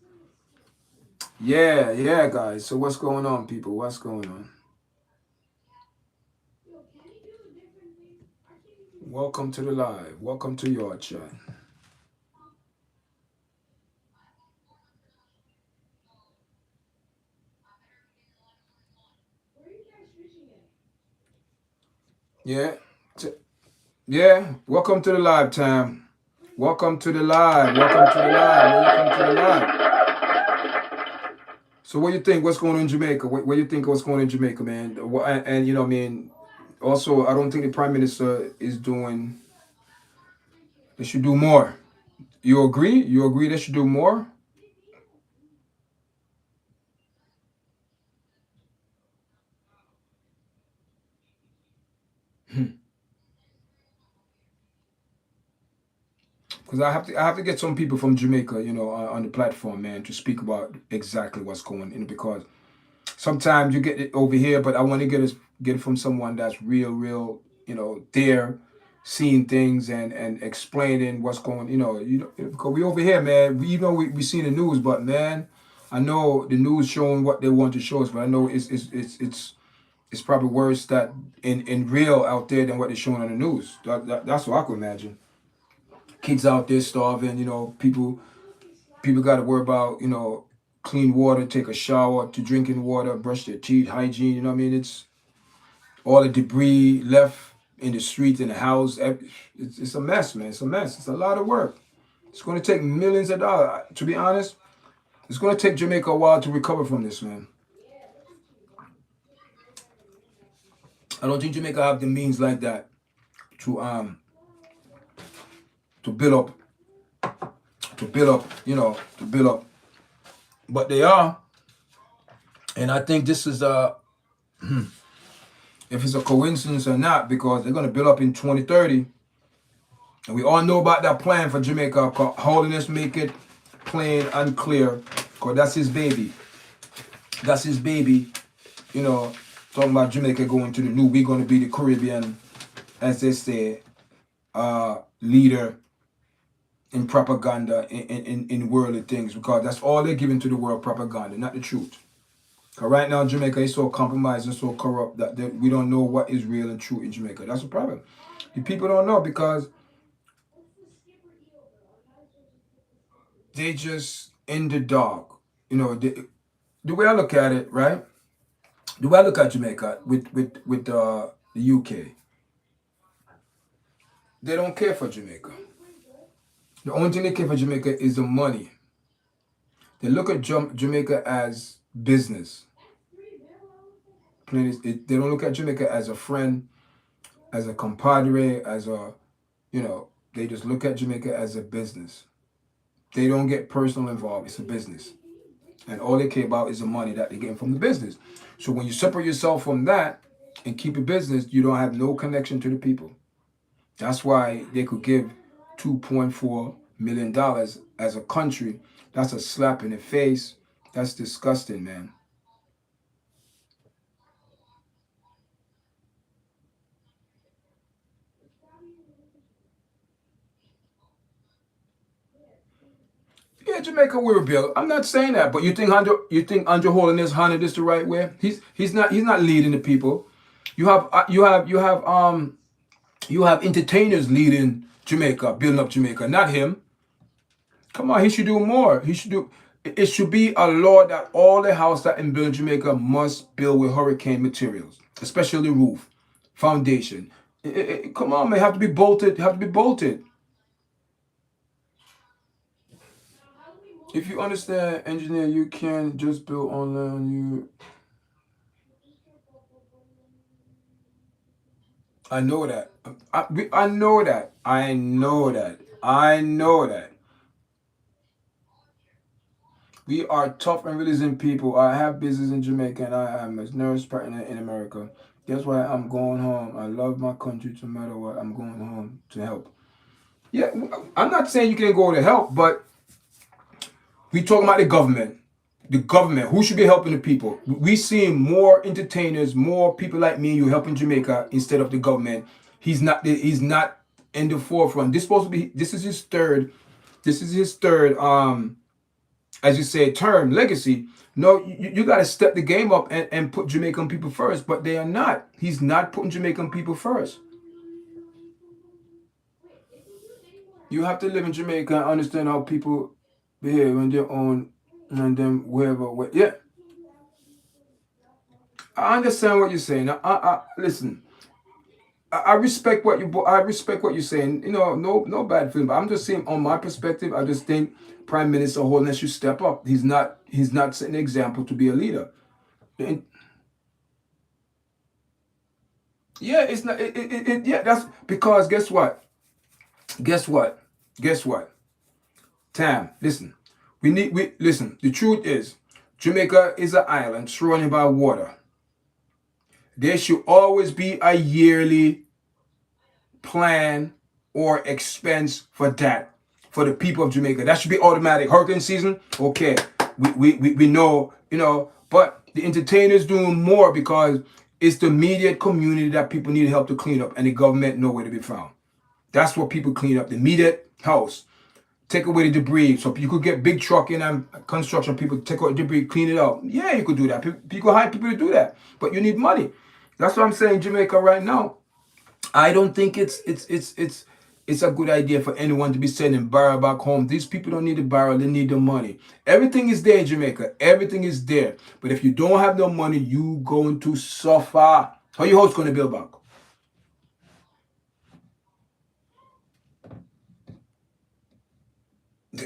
yeah, guys. So what's going on, people? What's going on? Welcome to the live. Welcome to YARDCHAT. Yeah. Yeah. Welcome to the live time. Welcome to the live. Welcome to the live. Welcome to the live. So what do you think? What's going on in Jamaica? What do you think? What's going on in Jamaica, man? And you know, I mean, also, I don't think the Prime Minister is doing. They should do more. You agree? You agree they should do more? Because I have to get some people from Jamaica, you know, on the platform, man, to speak about exactly what's going on. Because sometimes you get it over here, but I want to get it from someone that's real, you know, there, seeing things and explaining what's going, you know, because we over here, man. We see the news, but man, I know the news showing what they want to show us, but I know it's probably worse that in real out there than what they're showing on the news. That's what I could imagine. Kids out there starving, you know, people got to worry about, you know, clean water, take a shower, to drinking water, brush their teeth, hygiene, you know what I mean? It's all the debris left in the streets, in the house. It's a mess, man. It's a mess. It's a lot of work. It's going to take millions of dollars. To be honest, it's going to take Jamaica a while to recover from this, man. I don't think Jamaica have the means like that to build up, you know, to build up. But they are. And I think this is if it's a coincidence or not, because they're going to build up in 2030. And we all know about that plan for Jamaica called Holiness Make It Plain and Clear, because that's his baby. That's his baby, you know, talking about Jamaica going to the new, we're going to be the Caribbean, as they say, leader in propaganda, in worldly things, because that's all they're giving to the world, propaganda, not the truth. Because right now, Jamaica is so compromised and so corrupt that we don't know what is real and true in Jamaica. That's the problem. The people don't know because they just in the dark. You know, the way I look at it, right? The way I look at Jamaica with the UK, they don't care for Jamaica. The only thing they care for Jamaica is the money. They look at Jamaica as business. They don't look at Jamaica as a friend, as a compadre, as a, you know, they just look at Jamaica as a business. They don't get personal involved. It's a business. And all they care about is the money that they're getting from the business. So when you separate yourself from that and keep a business, you don't have no connection to the people. That's why they could give $2.4 million as a country. That's a slap in the face. That's disgusting, man. Yeah, Jamaica will rebuild. I'm not saying that, but you think Andrew Holiness handled this the right way? He's not leading the people. You have entertainers leading Jamaica, building up Jamaica, not him. Come on, he should do more. It should be a law that all the house that in building Jamaica must build with hurricane materials, especially roof, foundation. Come on, man, have to be bolted. Have to be bolted. If you understand engineer, you can just build online. I know that. I know that. I know that. I know that. We are tough and resilient people. I have business in Jamaica and I am a nurse partner in America. That's why I'm going home. I love my country no matter what. I'm going home to help. Yeah, I'm not saying you can't go to help, but we talking about the government. The government, who should be helping the people? We seeing more entertainers, more people like me and you helping Jamaica instead of the government. He's not in the forefront. This is his third as you say, term, legacy. No, you got to step the game up and put Jamaican people first, but they are not. He's not putting Jamaican people first. You have to live in Jamaica and understand how people behave on their own and then wherever. Yeah, I understand what you're saying. Listen. I respect what you're saying. No bad feeling. But I'm just saying, on my perspective, I just think Prime Minister Holness should step up. He's not setting an example to be a leader. And yeah, it's not. Yeah, that's because guess what? Guess what? Guess what? Tam, listen. We listen. The truth is, Jamaica is an island surrounded by water. There should always be a yearly plan or expense for that for the people of Jamaica. That should be automatic. Hurricane season, okay. We know, but the entertainers doing more because it's the immediate community that people need help to clean up and the government nowhere to be found. That's what people clean up. The immediate house. Take away the debris. So you could get big trucking and construction people take out the debris, clean it up. Yeah, you could do that. You could hire people to do that. But you need money. That's what I'm saying, Jamaica right now. I don't think it's a good idea for anyone to be sending barrel back home. These people don't need the barrel, they need the money. Everything is there in Jamaica. Everything is there. But if you don't have no money, you going to suffer. How your house going to build back?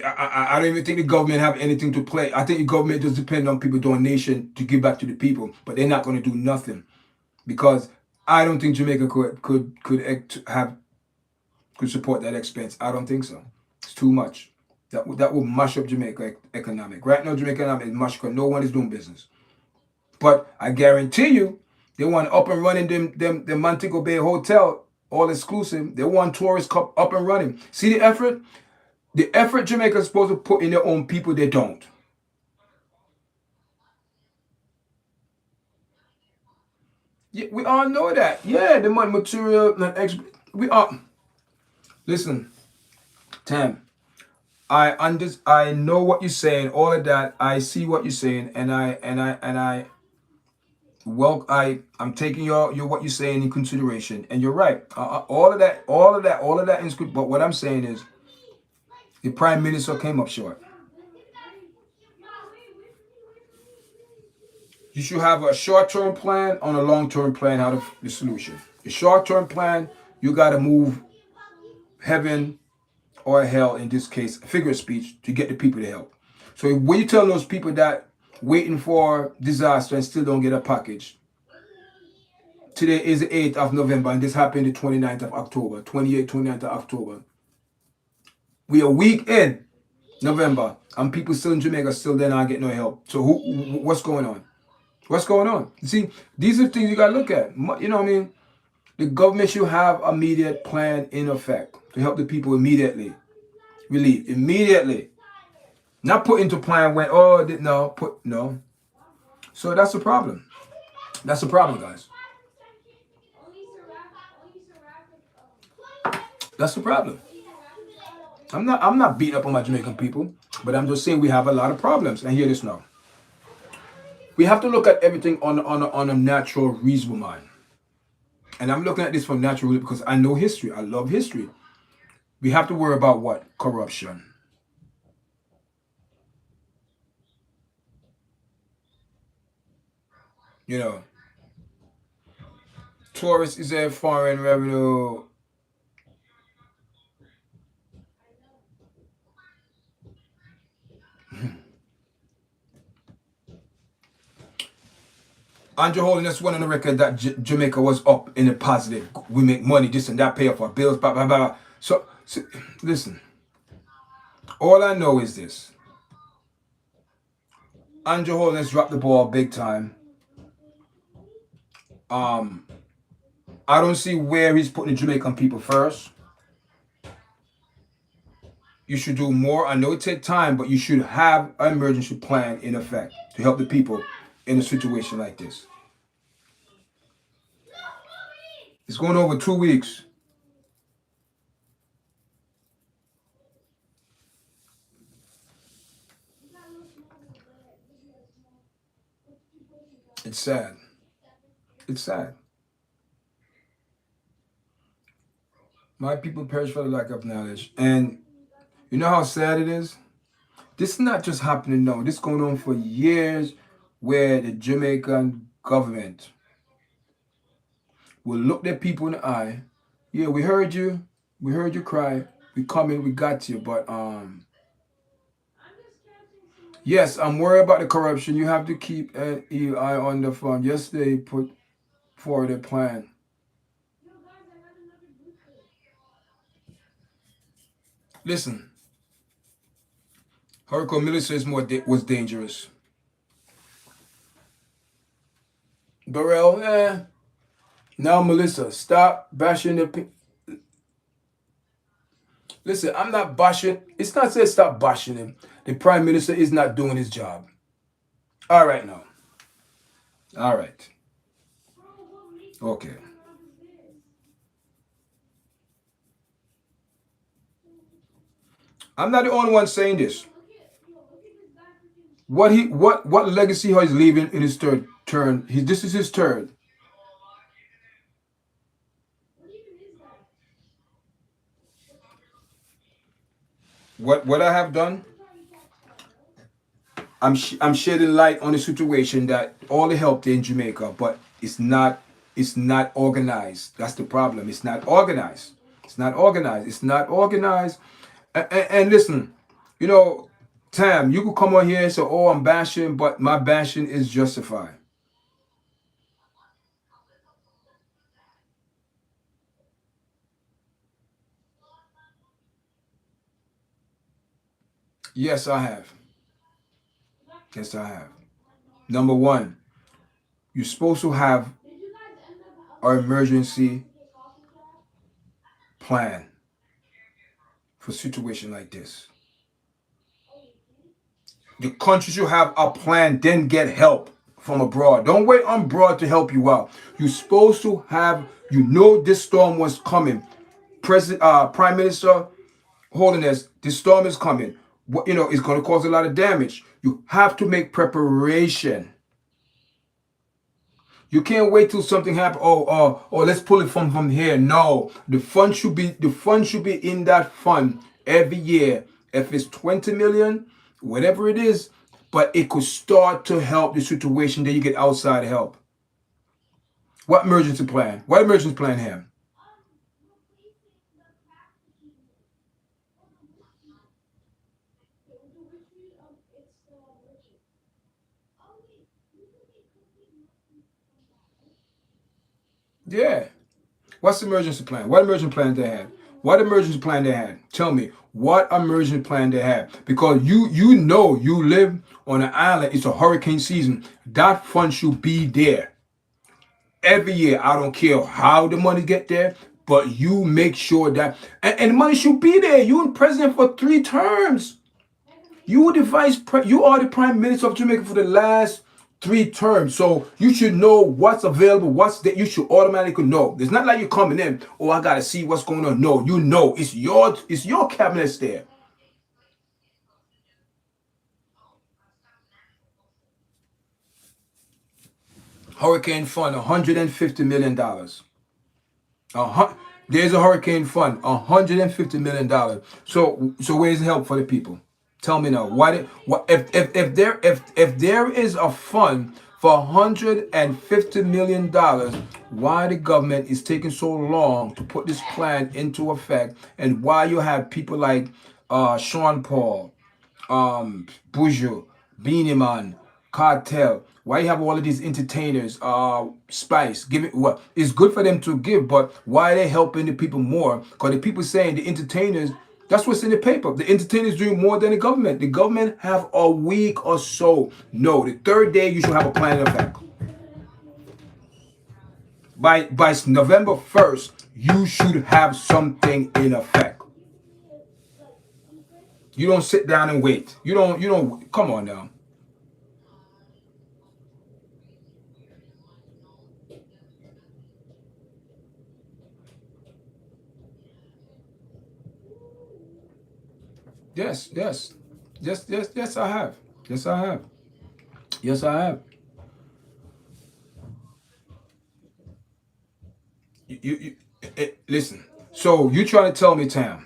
I don't even think the government have anything to play. I think the government just depend on people donation to give back to the people, but they're not going to do nothing because I don't think Jamaica could support that expense. I don't think so. It's too much. That will mash up Jamaica economic. Right now, Jamaica economic is much because no one is doing business. But I guarantee you, they want up and running the Montego Bay Hotel, all exclusive. They want tourists up and running. See the effort? The effort Jamaica is supposed to put in their own people, they don't. Yeah, we all know that. Yeah, the money, material, we all listen, Tam. I know what you're saying. All of that, I see what you're saying, and I'm taking your what you're saying in consideration, and you're right. All of that is good. But what I'm saying is, the prime minister came up short. You should have a short-term plan on a long-term plan. How the solution? The short-term plan, you got to move heaven or hell in this case, figure of speech, to get the people to help. So when you tell those people that waiting for disaster and still don't get a package, today is the 8th of November and this happened the 29th of October, 29th of October. We are a week in November and people still in Jamaica still then not get no help. So what's going on? What's going on? You see, these are things you got to look at. You know what I mean? The government should have an immediate plan in effect to help the people immediately. Relief immediately. Not put into plan when no put no. So that's the problem. That's the problem, guys. That's the problem. I'm not beating up on my Jamaican people, but I'm just saying we have a lot of problems. And hear this now. We have to look at everything on a natural, reasonable mind. And I'm looking at this from natural because I know history. I love history. We have to worry about what? Corruption. You know, tourist is a foreign revenue. Andrew Holiness went on the record that Jamaica was up in the positive. We make money, this and that, pay off our bills, blah, blah, blah. So listen, all I know is this. Andrew Holiness dropped the ball big time. I don't see where he's putting the Jamaican people first. You should do more. I know it takes time, but you should have an emergency plan in effect to help the people in a situation like this. It's going over 2 weeks. It's sad. It's sad. My people perish for the lack of knowledge. And you know how sad it is? This is not just happening now. This is going on for years where the Jamaican government will look their people in the eye. Yeah, we heard you. We heard you cry. We coming. We got you. But yes, I'm worried about the corruption. You have to keep an eye on the fund. Yes, they put forward a plan. Listen, Hurricane Melissa was dangerous. Burrell, now Melissa, stop bashing the people. Listen, I'm not bashing. It's not saying stop bashing him. The Prime Minister is not doing his job. All right now. All right. Okay. I'm not the only one saying this. What legacy he's leaving in his third term? This is his third. What I have done, I'm shedding light on the situation that all the help in Jamaica, but it's not organized. That's the problem. It's not organized. It's not organized. It's not organized. And listen, you know, Tam, you could come on here and say, "Oh, I'm bashing," but my bashing is justified. Yes, I have. Yes, I have. Number one, you're supposed to have an emergency plan for a situation like this. The country should have a plan, then get help from abroad. Don't wait on abroad to help you out. You're supposed to have, this storm was coming. Prime Minister Holiness, this storm is coming. It's going to cause a lot of damage. You have to make preparation. You can't wait till something happens. Oh, let's pull it from here. No, the fund should be in that fund every year. If it's 20 million, whatever it is, but it could start to help the situation that you get outside help. What emergency plan? What emergency plan have? Yeah. What's the emergency plan? What emergency plan they had? What emergency plan they had? Tell me what emergency plan they had. Because you live on an island. It's a hurricane season. That fund should be there every year. I don't care how the money get there, but you make sure that, and the money should be there. You in president for 3 terms. You the you are the prime minister of Jamaica for the last 3 terms. So you should know what's available, what's that. You should automatically know. It's not like you're coming in, oh, I gotta see what's going on. No, you know it's your cabinets there. Hurricane fund, $150 million. There's a hurricane fund, $150 million. So where's the help for the people? Tell me now. What if there is a fund for $150 million? Why the government is taking so long to put this plan into effect, and why you have people like Sean Paul, Buju, Beanie Man, Cartel. Why you have all of these entertainers, Spice, giving what it's good for them to give, but why are they helping the people more? Because the people saying the entertainers, that's what's in the paper. The entertainers doing more than the government. The government have a week or so. No, the third day you should have a plan in effect. By November 1st, you should have something in effect. You don't sit down and wait. You don't come on now. Yes, yes. Yes, I have. Yes, I have. Yes, I have. Listen. So you trying to tell me, Tam,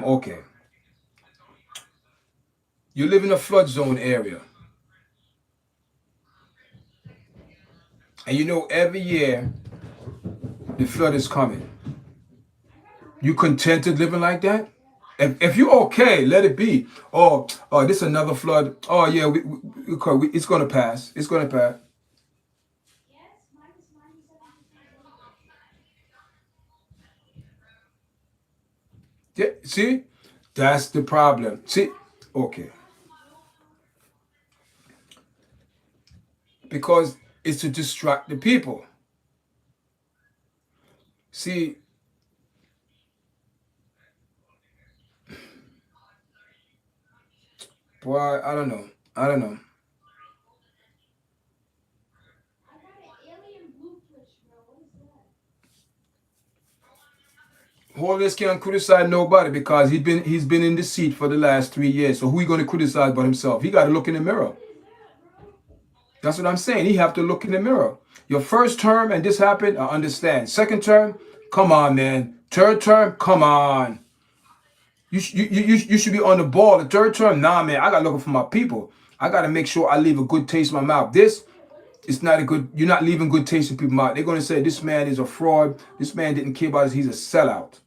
okay. You live in a flood zone area, and you know every year the flood is coming. You contented living like that? If you okay, let it be. Oh, this another flood. Oh yeah, it's gonna pass. It's gonna pass. Yeah, see, that's the problem. See, okay, because it's to distract the people. See, boy, I don't know. I don't know. Holiness can't criticize nobody because he's been in the seat for the last 3 years. So who he gonna criticize but himself? He got to look in the mirror. That's what I'm saying. He have to look in the mirror. Your first term and this happened, I understand. Second term, come on, man. Third term, come on. You should be on the ball. The third term, nah, man. I got to look for my people. I got to make sure I leave a good taste in my mouth. This it's not a good. You're not leaving good taste in people's mouth. They're gonna say this man is a fraud. This man didn't care about us. He's a sellout.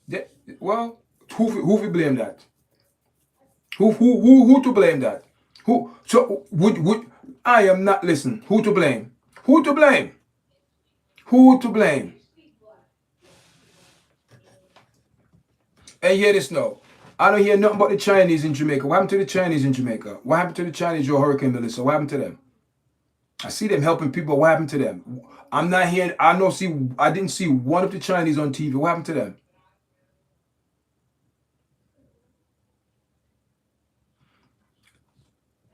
Yeah, well, who we blame that? Who to blame that? Who so would I am not listen. Who to blame? Who to blame? Who to blame? And hear this no. I don't hear nothing about the Chinese in Jamaica. What happened to the Chinese in Jamaica? What happened to the Chinese, your Hurricane Melissa? What happened to them? I see them helping people. What happened to them? I'm not hearing. I didn't see one of the Chinese on TV. What happened to them?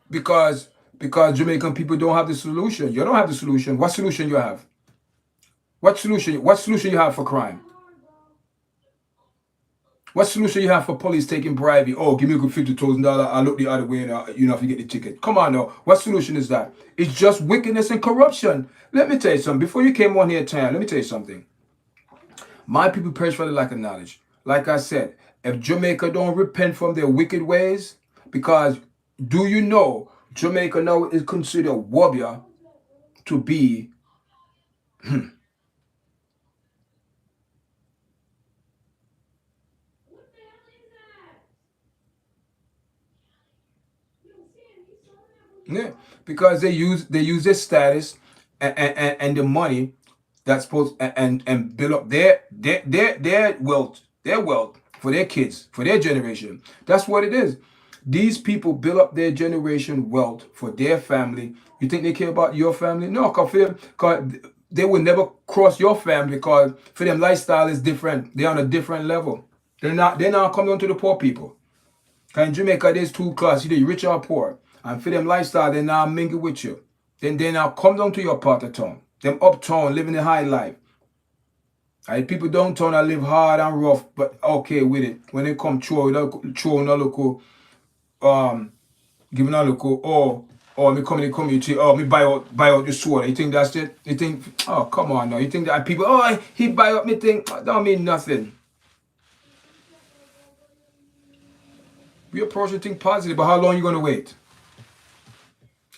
Because because Jamaican people don't have the solution. You don't have the solution. What solution you have? What solution? What solution you have for crime? What solution you have for police taking bribery? Oh, give me a good $50,000. I look the other way, and you know if you get the ticket. Come on now. What solution is that? It's just wickedness and corruption. Let me tell you something. Before you came on here, Tan, let me tell you something. My people perish for the lack of knowledge. Like I said, if Jamaica don't repent from their wicked ways, because do you know Jamaica now is considered warrior to be yeah, because they use their status and the money that's supposed and build up their wealth for their kids for their generation. That's what it is. These people build up their generation wealth for their family. You think they care about your family? No, cause they will never cross your family because for them lifestyle is different. They're on a different level. They're not coming down to the poor people. Cause in Jamaica there's two classes, either you rich or poor. And for them lifestyle, they now mingle with you. Then they now come down to your part of town. Them uptown living the high life. And people downtown that live hard and rough, but okay with it. When they come through a local giving a local me come in the community, me buy out the soda. You think that's it? You think, oh come on now. You think that people, he buy up me thing, that don't mean nothing. We approach the thing positive, but how long you gonna wait?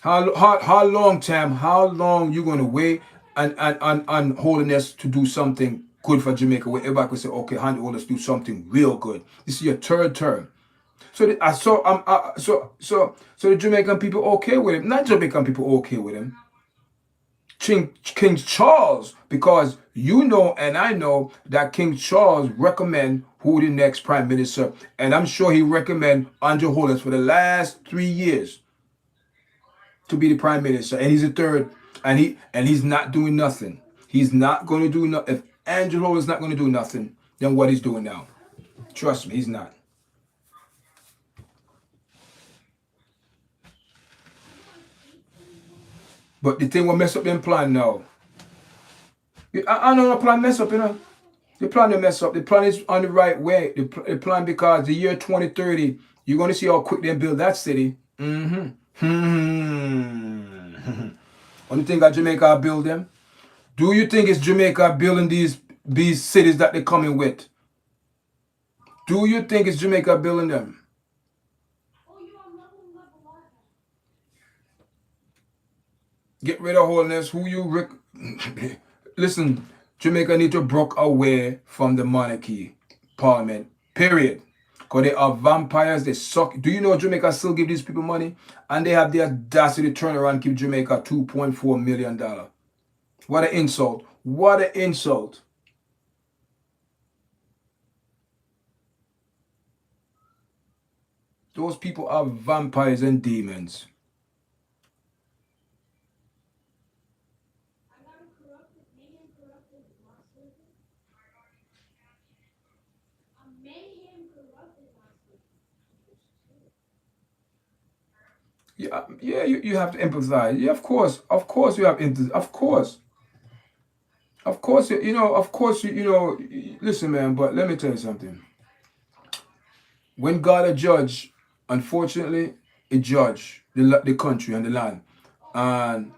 How long, Tam? How long you gonna wait and holiness to do something good for Jamaica? Where everybody could say, okay, let's do something real good. This is your third term. So so the Jamaican people okay with him. Not Jamaican people okay with him. King Charles, because you know and I know that King Charles recommend who the next prime minister, and I'm sure he recommend Andrew Holness for the last 3 years to be the prime minister, and he's the third, and he's not doing nothing. He's not going to do nothing. If Andrew Holness is not going to do nothing, then what he's doing now? Trust me, he's not. But the thing will mess up them plan now. I know the plan mess up, you know. The plan to mess up. The plan is on the right way. The plan because the year 2030, you're going to see how quick they build that city. Only thing that Jamaica build them. Do you think it's Jamaica building these cities that they're coming with? Do you think it's Jamaica building them? Get rid of holiness. Listen, Jamaica need to break away from the monarchy, parliament, period. Because they are vampires, they suck. Do you know Jamaica still give these people money? And they have the audacity to turn around and give Jamaica $2.4 million. What an insult. What an insult. Those people are vampires and demons. Yeah, you have to empathize. Yeah, of course you have empathy. Of course, listen, man, but let me tell you something. When God a judge, unfortunately, a judge the country and the land. And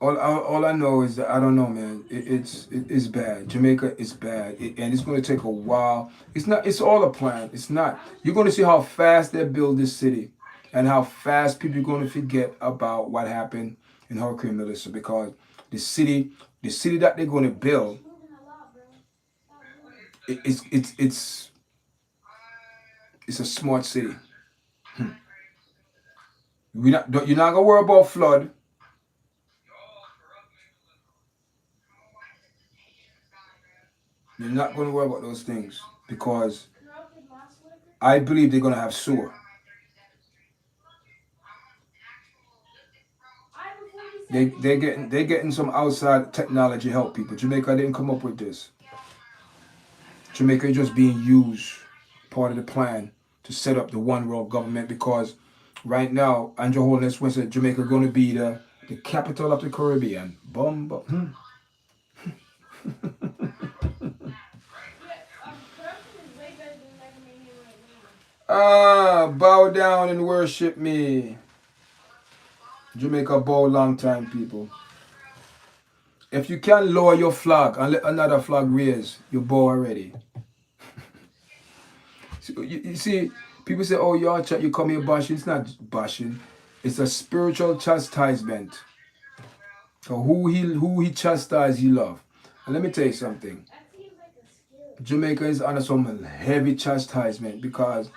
all I know is that I don't know, man. It's bad. Jamaica is bad, and it's going to take a while. It's not. It's all a plan. It's not. You're going to see how fast they build this city, and how fast people are going to forget about what happened in Hurricane Melissa because the city that they're going to build, it's a smart city. You're not gonna worry about flood. You're not gonna worry about those things because I believe they're gonna have sewer. They're getting some outside technology help people. Jamaica didn't come up with this. Jamaica is just being used, part of the plan to set up the one world government because right now Andrew Holness wants that Jamaica going to be the capital of the Caribbean. Boom, boom. Bow down and worship me. Jamaica bow long time, people. If you can lower your flag and let another flag raise, you bow already. So, you see, people say, oh, YARDCHAT, you come here bashing. It's not bashing. It's a spiritual chastisement. So who he chastise, he love. And let me tell you something. Jamaica is under some heavy chastisement because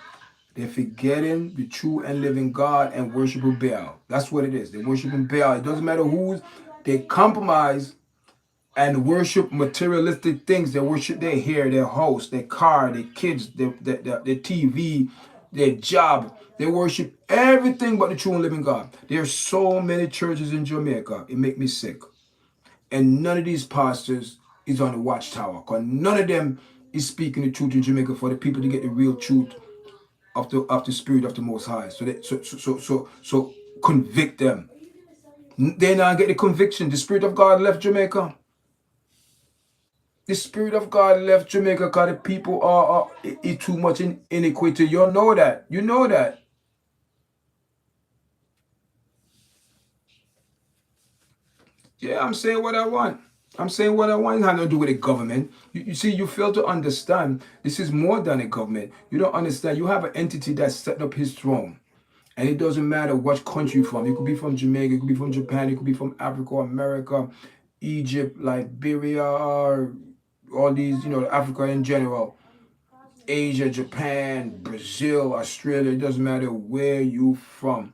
they're forgetting the true and living God and worshiping Baal. That's what it is. They're worshiping Baal. It doesn't matter who they compromise and worship materialistic things. They worship their hair, their house, their car, their kids, their TV, their job. They worship everything but the true and living God. There are so many churches in Jamaica. It make me sick. And none of these pastors is on the watchtower. Because none of them is speaking the truth in Jamaica for the people to get the real truth of the spirit of the Most High. So convict them. They now get the conviction. The Spirit of God left Jamaica. The Spirit of God left Jamaica because the people are too much in iniquity. You know that. You know that. Yeah, I'm saying what I want. I'm saying what I want. It has nothing to do with the government. You see, you fail to understand. This is more than a government. You don't understand. You have an entity that set up his throne. And it doesn't matter what country you're from. You could be from Jamaica, you could be from Japan, you could be from Africa, America, Egypt, Liberia, all these, Africa in general. Asia, Japan, Brazil, Australia, it doesn't matter where you're from.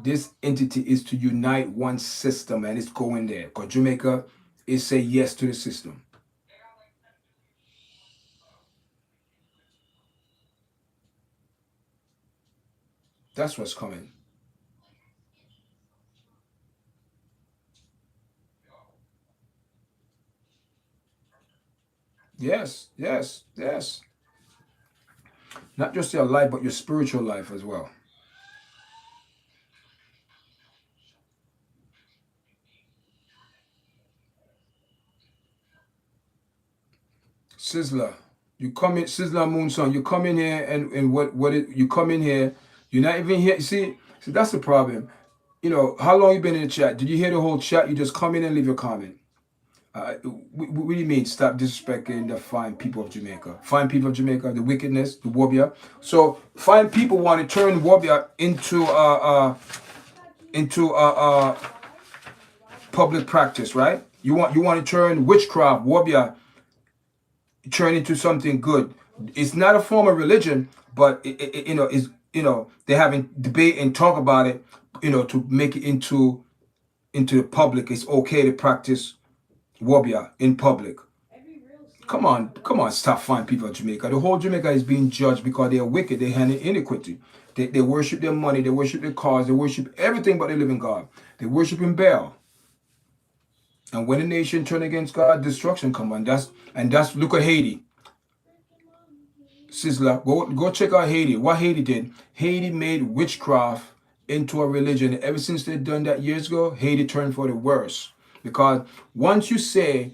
This entity is to unite one system, and it's going there. Because Jamaica is say yes to the system. That's what's coming. Yes, yes, yes. Not just your life, but your spiritual life as well. Sizzler, you come in, Sizzler Moonson, you come in here and you come in here, you're not even here. See, that's the problem. How long you been in the chat? Did you hear the whole chat? You just come in and leave your comment. What do you mean? Stop disrespecting the fine people of Jamaica. Fine people of Jamaica, the wickedness, the Wobia. So fine people want to turn Wobia into public practice, right? You want to turn witchcraft, Wobia, turn into something good. It's not a form of religion, but they're having debate and talk about it, to make it into the public. It's okay to practice Wobia in public. Come on, stop fine people of Jamaica. The whole Jamaica is being judged because they are wicked. They handle iniquity. They worship their money. They worship their cars. They worship everything but the living God. They worship in Baal. And when a nation turn against God, destruction come on. That's look at Haiti. Sizzler, go check out Haiti. What Haiti did, Haiti made witchcraft into a religion. Ever since they done that years ago, Haiti turned for the worse. Because once you say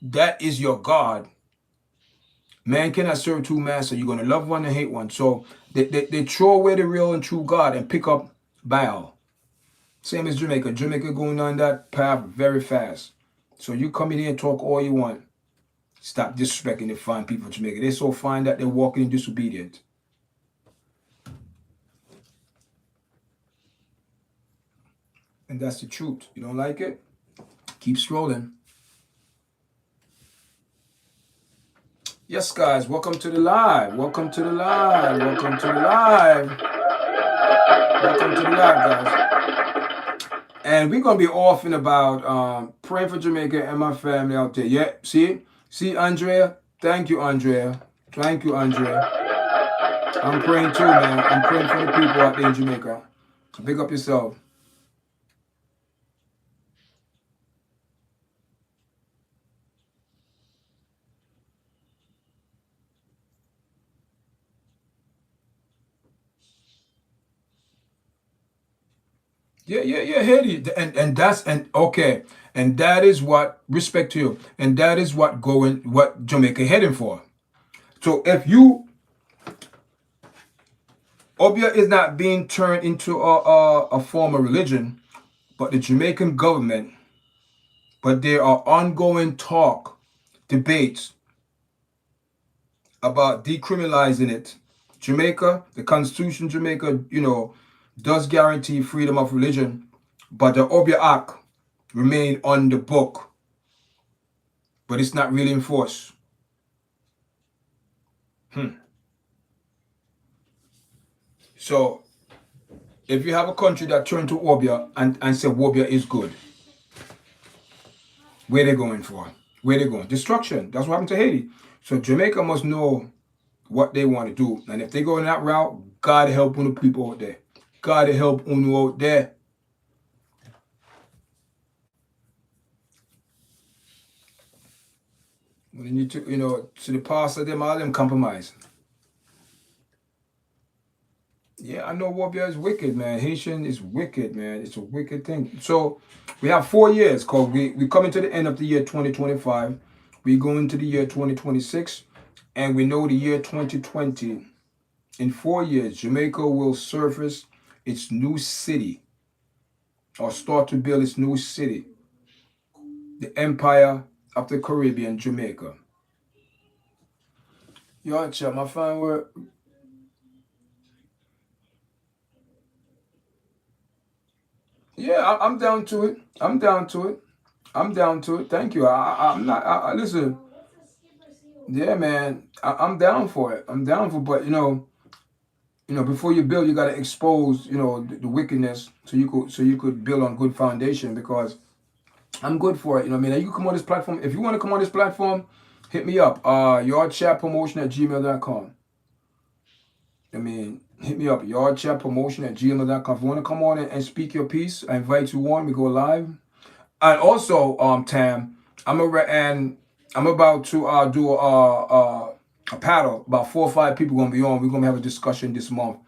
that is your God, man cannot serve two masters. You're going to love one and hate one. So they throw away the real and true God and pick up Baal. Same as Jamaica. Jamaica going on that path very fast. So you come in here and talk all you want. Stop disrespecting the fine people of Jamaica. They're so fine that they're walking in disobedience. And that's the truth. You don't like it? Keep scrolling. Yes, guys, welcome to the live. Welcome to the live. Welcome to the live. Welcome to the live, guys. And we're going to be off in about praying for Jamaica and my family out there. Yeah, see, Andrea? Thank you, Andrea. Thank you, Andrea. I'm praying too, man. I'm praying for the people out there in Jamaica. Pick up yourself. Yeah, Haiti, and that's okay, and that is what, respect to you, and that is what Jamaica heading for. So if Obia is not being turned into a form of religion, but the Jamaican government, but there are ongoing debates about decriminalizing it. Jamaica, the Constitution, Jamaica, does guarantee freedom of religion, but the Obia Act remain on the book, but it's not really enforced. So if you have a country that turned to Obia and say Obia is good, Where they going for? Where they going? Destruction. That's what happened to Haiti. So Jamaica must know what they want to do. And if they go in that route, God help Uno people out there. God help Uno out there. We need to, to the pastor, them all them compromise. Yeah, I know Warrior is wicked, man. Haitian is wicked, man. It's a wicked thing. So we have 4 years, cause we coming to the end of the year 2025. We go into the year 2026, and we know the year 2020. In 4 years, Jamaica will surface its new city, or start to build its new city, the Empire of the Caribbean, Jamaica. YARDCHAT, my fine word. Yeah, I'm down to it. I'm down to it. I'm down to it. Thank you. I'm not. Listen. Yeah, man. I'm down for it. I'm down for. But before you build, you gotta expose, the wickedness, so you could build on good foundation. Because I'm good for it. You know what I mean? You can come on this platform. If you want to come on this platform, hit me up. YARDCHATpromotion@gmail.com. I mean, hit me up. YARDCHATpromotion@gmail.com. If you want to come on and speak your piece, I invite you on. We go live. And also, Tam, I'm about to do a paddle. About 4 or 5 people gonna be on. We're gonna have a discussion this month.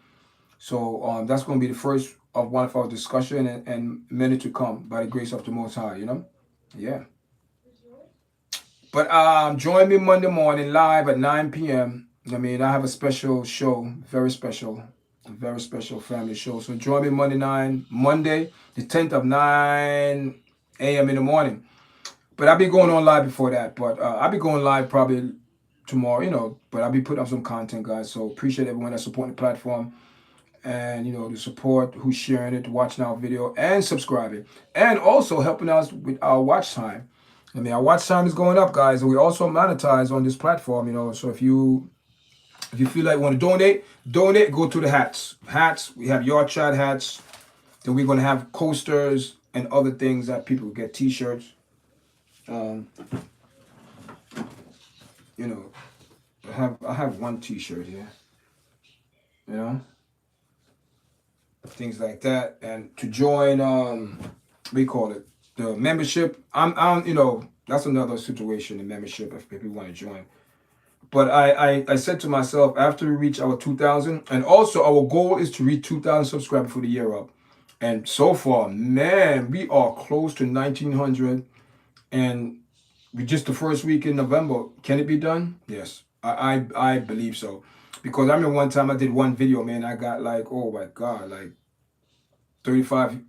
So that's gonna be the first of one of our discussion, and many to come by the grace of the Most High. Yeah. But join me Monday morning live at 9 p.m. I mean, I have a special show, a very special family show. So join me Monday, the 10th of 9 a.m. in the morning. But I'll be going on live before that. But I'll be going live probably tomorrow, but I'll be putting up some content, guys. So appreciate everyone that's supporting the platform, and the support, who's sharing it, watching our video, and subscribing, and also helping us with our watch time. I mean, our watch time is going up, guys, and we also monetize on this platform. So if you feel like you want to donate, go to the hats. We have YARDCHAT hats. Then we're gonna have coasters and other things that people get, T-shirts. I have one T-shirt here. Things like that. And to join, we call it the membership. That's another situation, the membership, if people want to join. But I said to myself, after we reach our 2,000, and also our goal is to reach 2,000 subscribers for the year up. And so far, man, we are close to 1,900, and we just the first week in November. Can it be done? Yes, I believe so. Because I remember one time I did one video, man, I got like, oh my God, like 35,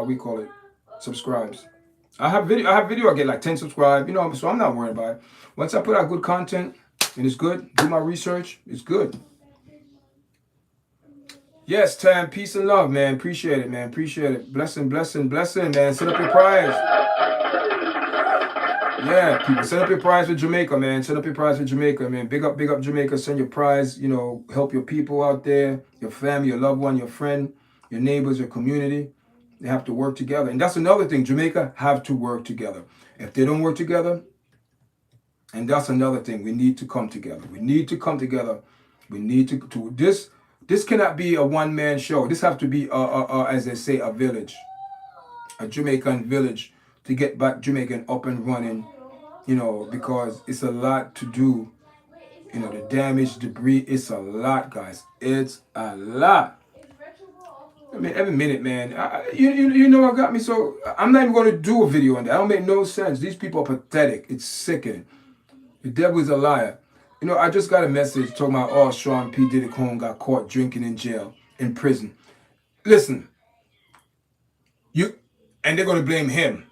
we call it subscribes. I have video, I get like 10 subscribed, so I'm not worried about it. Once I put out good content and it's good, do my research, it's good. Yes, Tam, peace and love, man. Appreciate it, man. Appreciate it. Blessing, blessing, blessing, man. Set up your prize. Yeah, people, set up your prize for Jamaica, man. Set up your prize for Jamaica, man. Big up Jamaica. Send your prize, help your people out there, your family, your loved one, your friend, your neighbors, your community. They have to work together. And that's another thing. Jamaica have to work together. If they don't work together, and that's another thing, we need to come together. We need to come together. We need to this cannot be a one-man show. This have to be as they say, a village. A Jamaican village to get back Jamaican up and running, because it's a lot to do. The damage, debris, it's a lot, guys. It's a lot. I mean, every minute, man. You know what got me? So I'm not even going to do a video on that. That don't make no sense. These people are pathetic. It's sickening. The devil is a liar. I just got a message talking about, oh, Sean P. Diddy Cohen got caught drinking in jail, in prison. Listen, and they're going to blame him.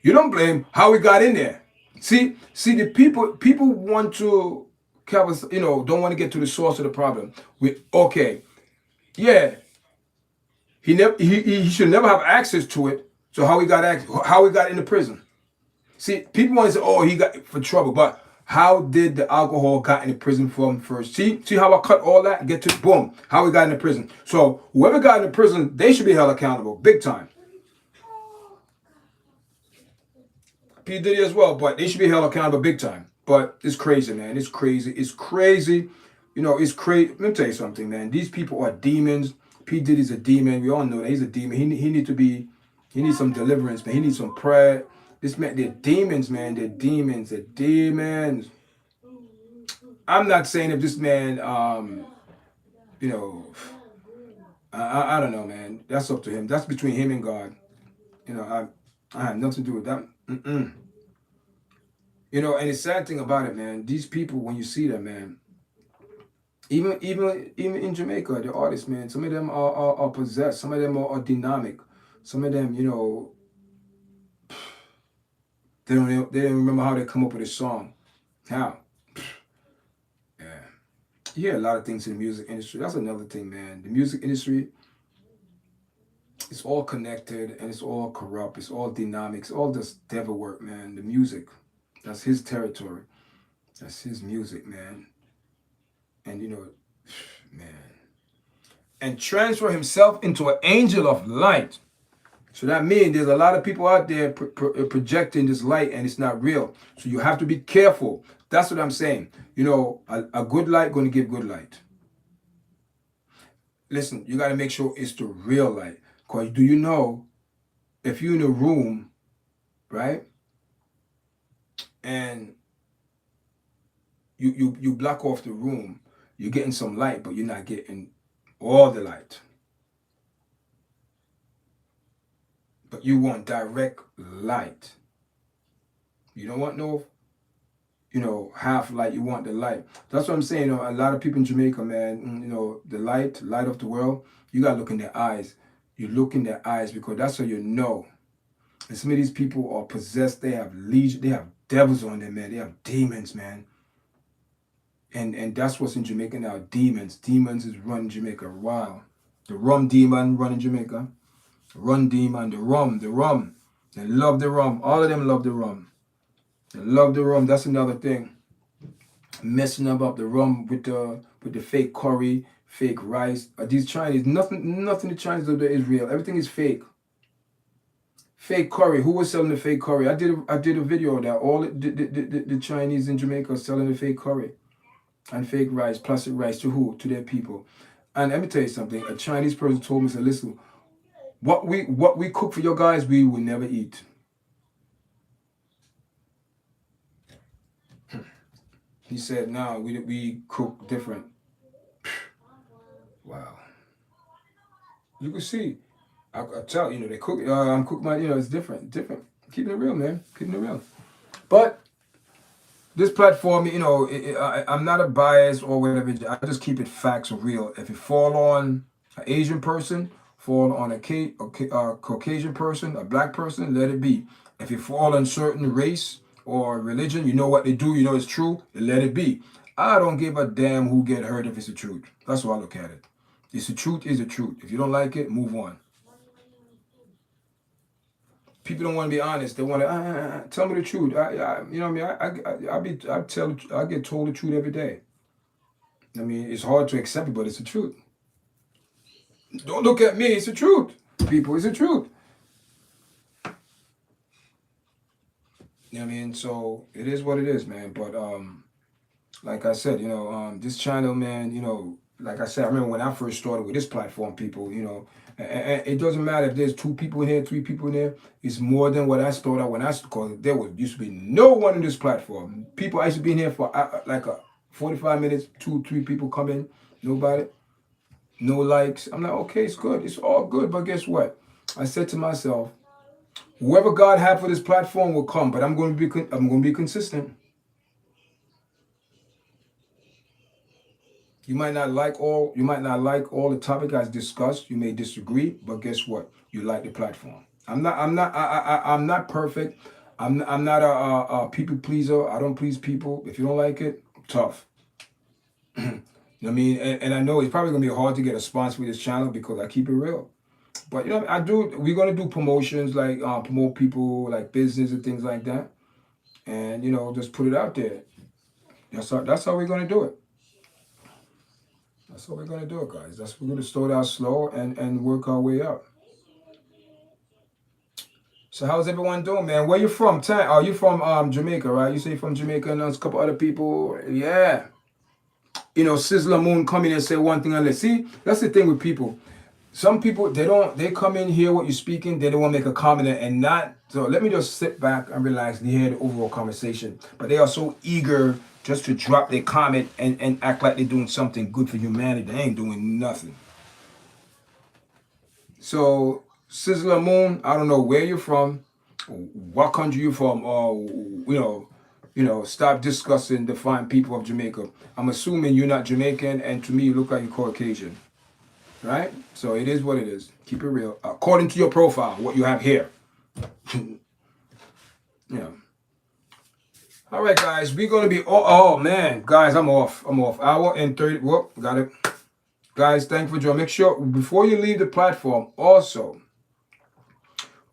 You don't blame how he got in there. See, the people want to cover, don't want to get to the source of the problem. Yeah, he should never have access to it. So how he got into prison? See, people want to say, oh, he got for trouble, but how did the alcohol got into prison from first? See how I cut all that and get to boom, how he got into prison. So whoever got into prison, they should be held accountable, big time. P Diddy as well, but they should be held accountable big time. But it's crazy, man. It's crazy. It's crazy. You know, it's crazy. Let me tell you something, man. These people are demons. P Diddy's a demon. We all know that he's a demon. He need to be. He needs some deliverance, man. He needs some prayer. This man, they're demons, man. They're demons. They're demons. I'm not saying if this man, you know, I don't know, man. That's up to him. That's between him and God. You know, I have nothing to do with that. Mm-mm. You know, and the sad thing about it, man, these people, when you see them, man, even in Jamaica, the artists, man, some of them are possessed. Some of them are dynamic. Some of them, you know, they don't remember how they come up with a song. How? Yeah. You hear a lot of things in the music industry. That's another thing, man. The music industry, it's all connected and it's all corrupt. It's all dynamic. It's all just devil work, man. The music, that's his territory. That's his music, man. And you know, man. And transfer himself into an angel of light. So that means there's a lot of people out there projecting this light and it's not real. So you have to be careful. That's what I'm saying. You know, a good light going to give good light. Listen, you got to make sure it's the real light. Because do you know, if you're in a room, right, and you block off the room, you're getting some light, but you're not getting all the light. But you want direct light. You don't want no, you know, half light. You want the light. That's what I'm saying. You know, a lot of people in Jamaica, man, you know, the light of the world, you got to look in their eyes. You look in their eyes because that's how you know. And some of these people are possessed. They have legion. They have devils on them, man. They have demons, man. And that's what's in Jamaica now. Demons. Demons is running Jamaica. Wow. The rum demon running Jamaica. Run demon. The rum. They love the rum. All of them love the rum. They love the rum. That's another thing. Messing up the rum with the fake curry, fake rice. These Chinese, nothing the Chinese do that is real. Everything is fake. Fake curry. Who was selling the fake curry? I did a video of that. All the Chinese in Jamaica are selling the fake curry and fake rice, plastic rice to who? To their people. And let me tell you something. A Chinese person told me, said, listen, what we cook for your guys, we will never eat. He said, no, we cook different. Wow. You can see. I tell you know they cook. I'm cooking my. You know it's different. Keeping it real, man. Keeping it real. But this platform, you know, I'm not a bias or whatever. I just keep it facts real. If it fall on an Asian person, fall on a Caucasian person, a black person, let it be. If it fall on certain race or religion, you know what they do. You know it's true. Let it be. I don't give a damn who get hurt if it's the truth. That's how I look at it. It's the truth is the truth. If you don't like it, move on. People don't want to be honest. They want to tell me the truth. You know what I mean. I get told the truth every day. I mean, it's hard to accept it, but it's the truth. Don't look at me. It's the truth, people. It's the truth. You know what I mean? So it is what it is, man. But like I said, you know, this channel, man, you know, like I said, I remember when I first started with this platform, people, you know, and it doesn't matter if there's 2 people in here, 3 people in there. It's more than what I started when I started. There used to be no one in this platform. People, I used to be in here for like 45 minutes, 2, 3 people come in, nobody, no likes. I'm like, okay, it's good. It's all good. But guess what? I said to myself, whoever God had for this platform will come, but I'm going to be consistent. You might not like all the topic I discussed. You may disagree, but guess what? You like the platform. I'm not perfect. I'm not a people pleaser. I don't please people. If you don't like it, tough. You know what I mean? And I know it's probably gonna be hard to get a sponsor for this channel because I keep it real. But you know, we're gonna do promotions like promote people like business and things like that. And you know, just put it out there. That's how we're gonna do it. That's what we're going to do, guys. We're going to start out slow and work our way up. So how's everyone doing, man? Where you from? Are you from Jamaica, right? You say you're from Jamaica and there's a couple other people. Yeah. You know, Sizzler Moon come in and say one thing and let's see. That's the thing with people. Some people they come in, hear what you're speaking, they don't want to make a comment and not. So let me just sit back and relax and hear the overall conversation. But they are so eager just to drop their comment and act like they're doing something good for humanity. They ain't doing nothing. So Sizzler Moon, I don't know where you're from, what country you're from, or stop discussing the fine people of Jamaica. I'm assuming you're not Jamaican, and to me you look like you're Caucasian. Right? So it is what it is. Keep it real. According to your profile, what you have here. Yeah. All right, guys. We're going to be... Oh, man. Guys, I'm off. Hour and 30... Whoop, got it. Guys, thank you for joining. Make sure, before you leave the platform, also,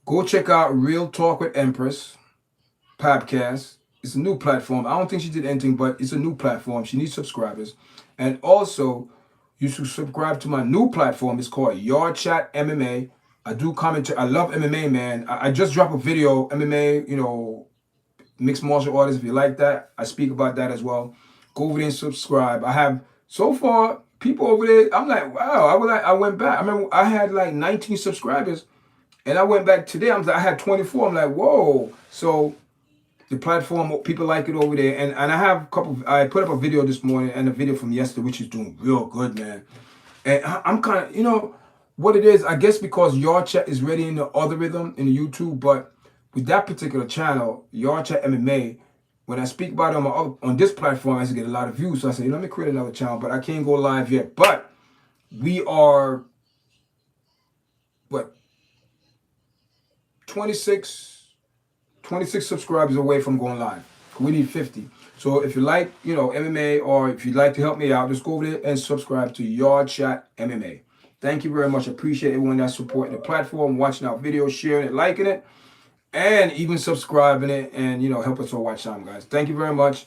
go check out Real Talk with Empress podcast. It's a new platform. I don't think she did anything, but it's a new platform. She needs subscribers. And also... you should subscribe to my new platform. It's called YARDCHAT MMA. I do commentary. I love MMA, man. I just dropped a video, MMA, mixed martial artists. If you like that, I speak about that as well. Go over there and subscribe. I have, so far, people over there, I'm like, wow. I went back. I remember I had like 19 subscribers. And I went back today. I had 24. I'm like, whoa. So the platform, people like it over there, and I have a couple. I put up a video this morning and a video from yesterday, which is doing real good, man. And I'm kind of, what it is. I guess because YARDCHAT is ready in the algorithm in the YouTube, but with that particular channel, YARDCHAT MMA, when I speak about it on this platform, I used to get a lot of views. So I said, let me create another channel, but I can't go live yet. But we are, 26 subscribers away from going live. We need 50. So if you like, MMA, or if you'd like to help me out, just go over there and subscribe to YARDCHAT MMA. Thank you very much. I appreciate everyone that's supporting the platform, watching our videos, sharing it, liking it, and even subscribing it, and help us all watch time, guys. Thank you very much.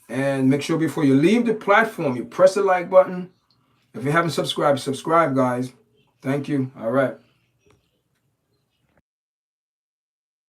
And make sure before you leave the platform, you press the like button. If you haven't subscribed, subscribe, guys. Thank you. All right.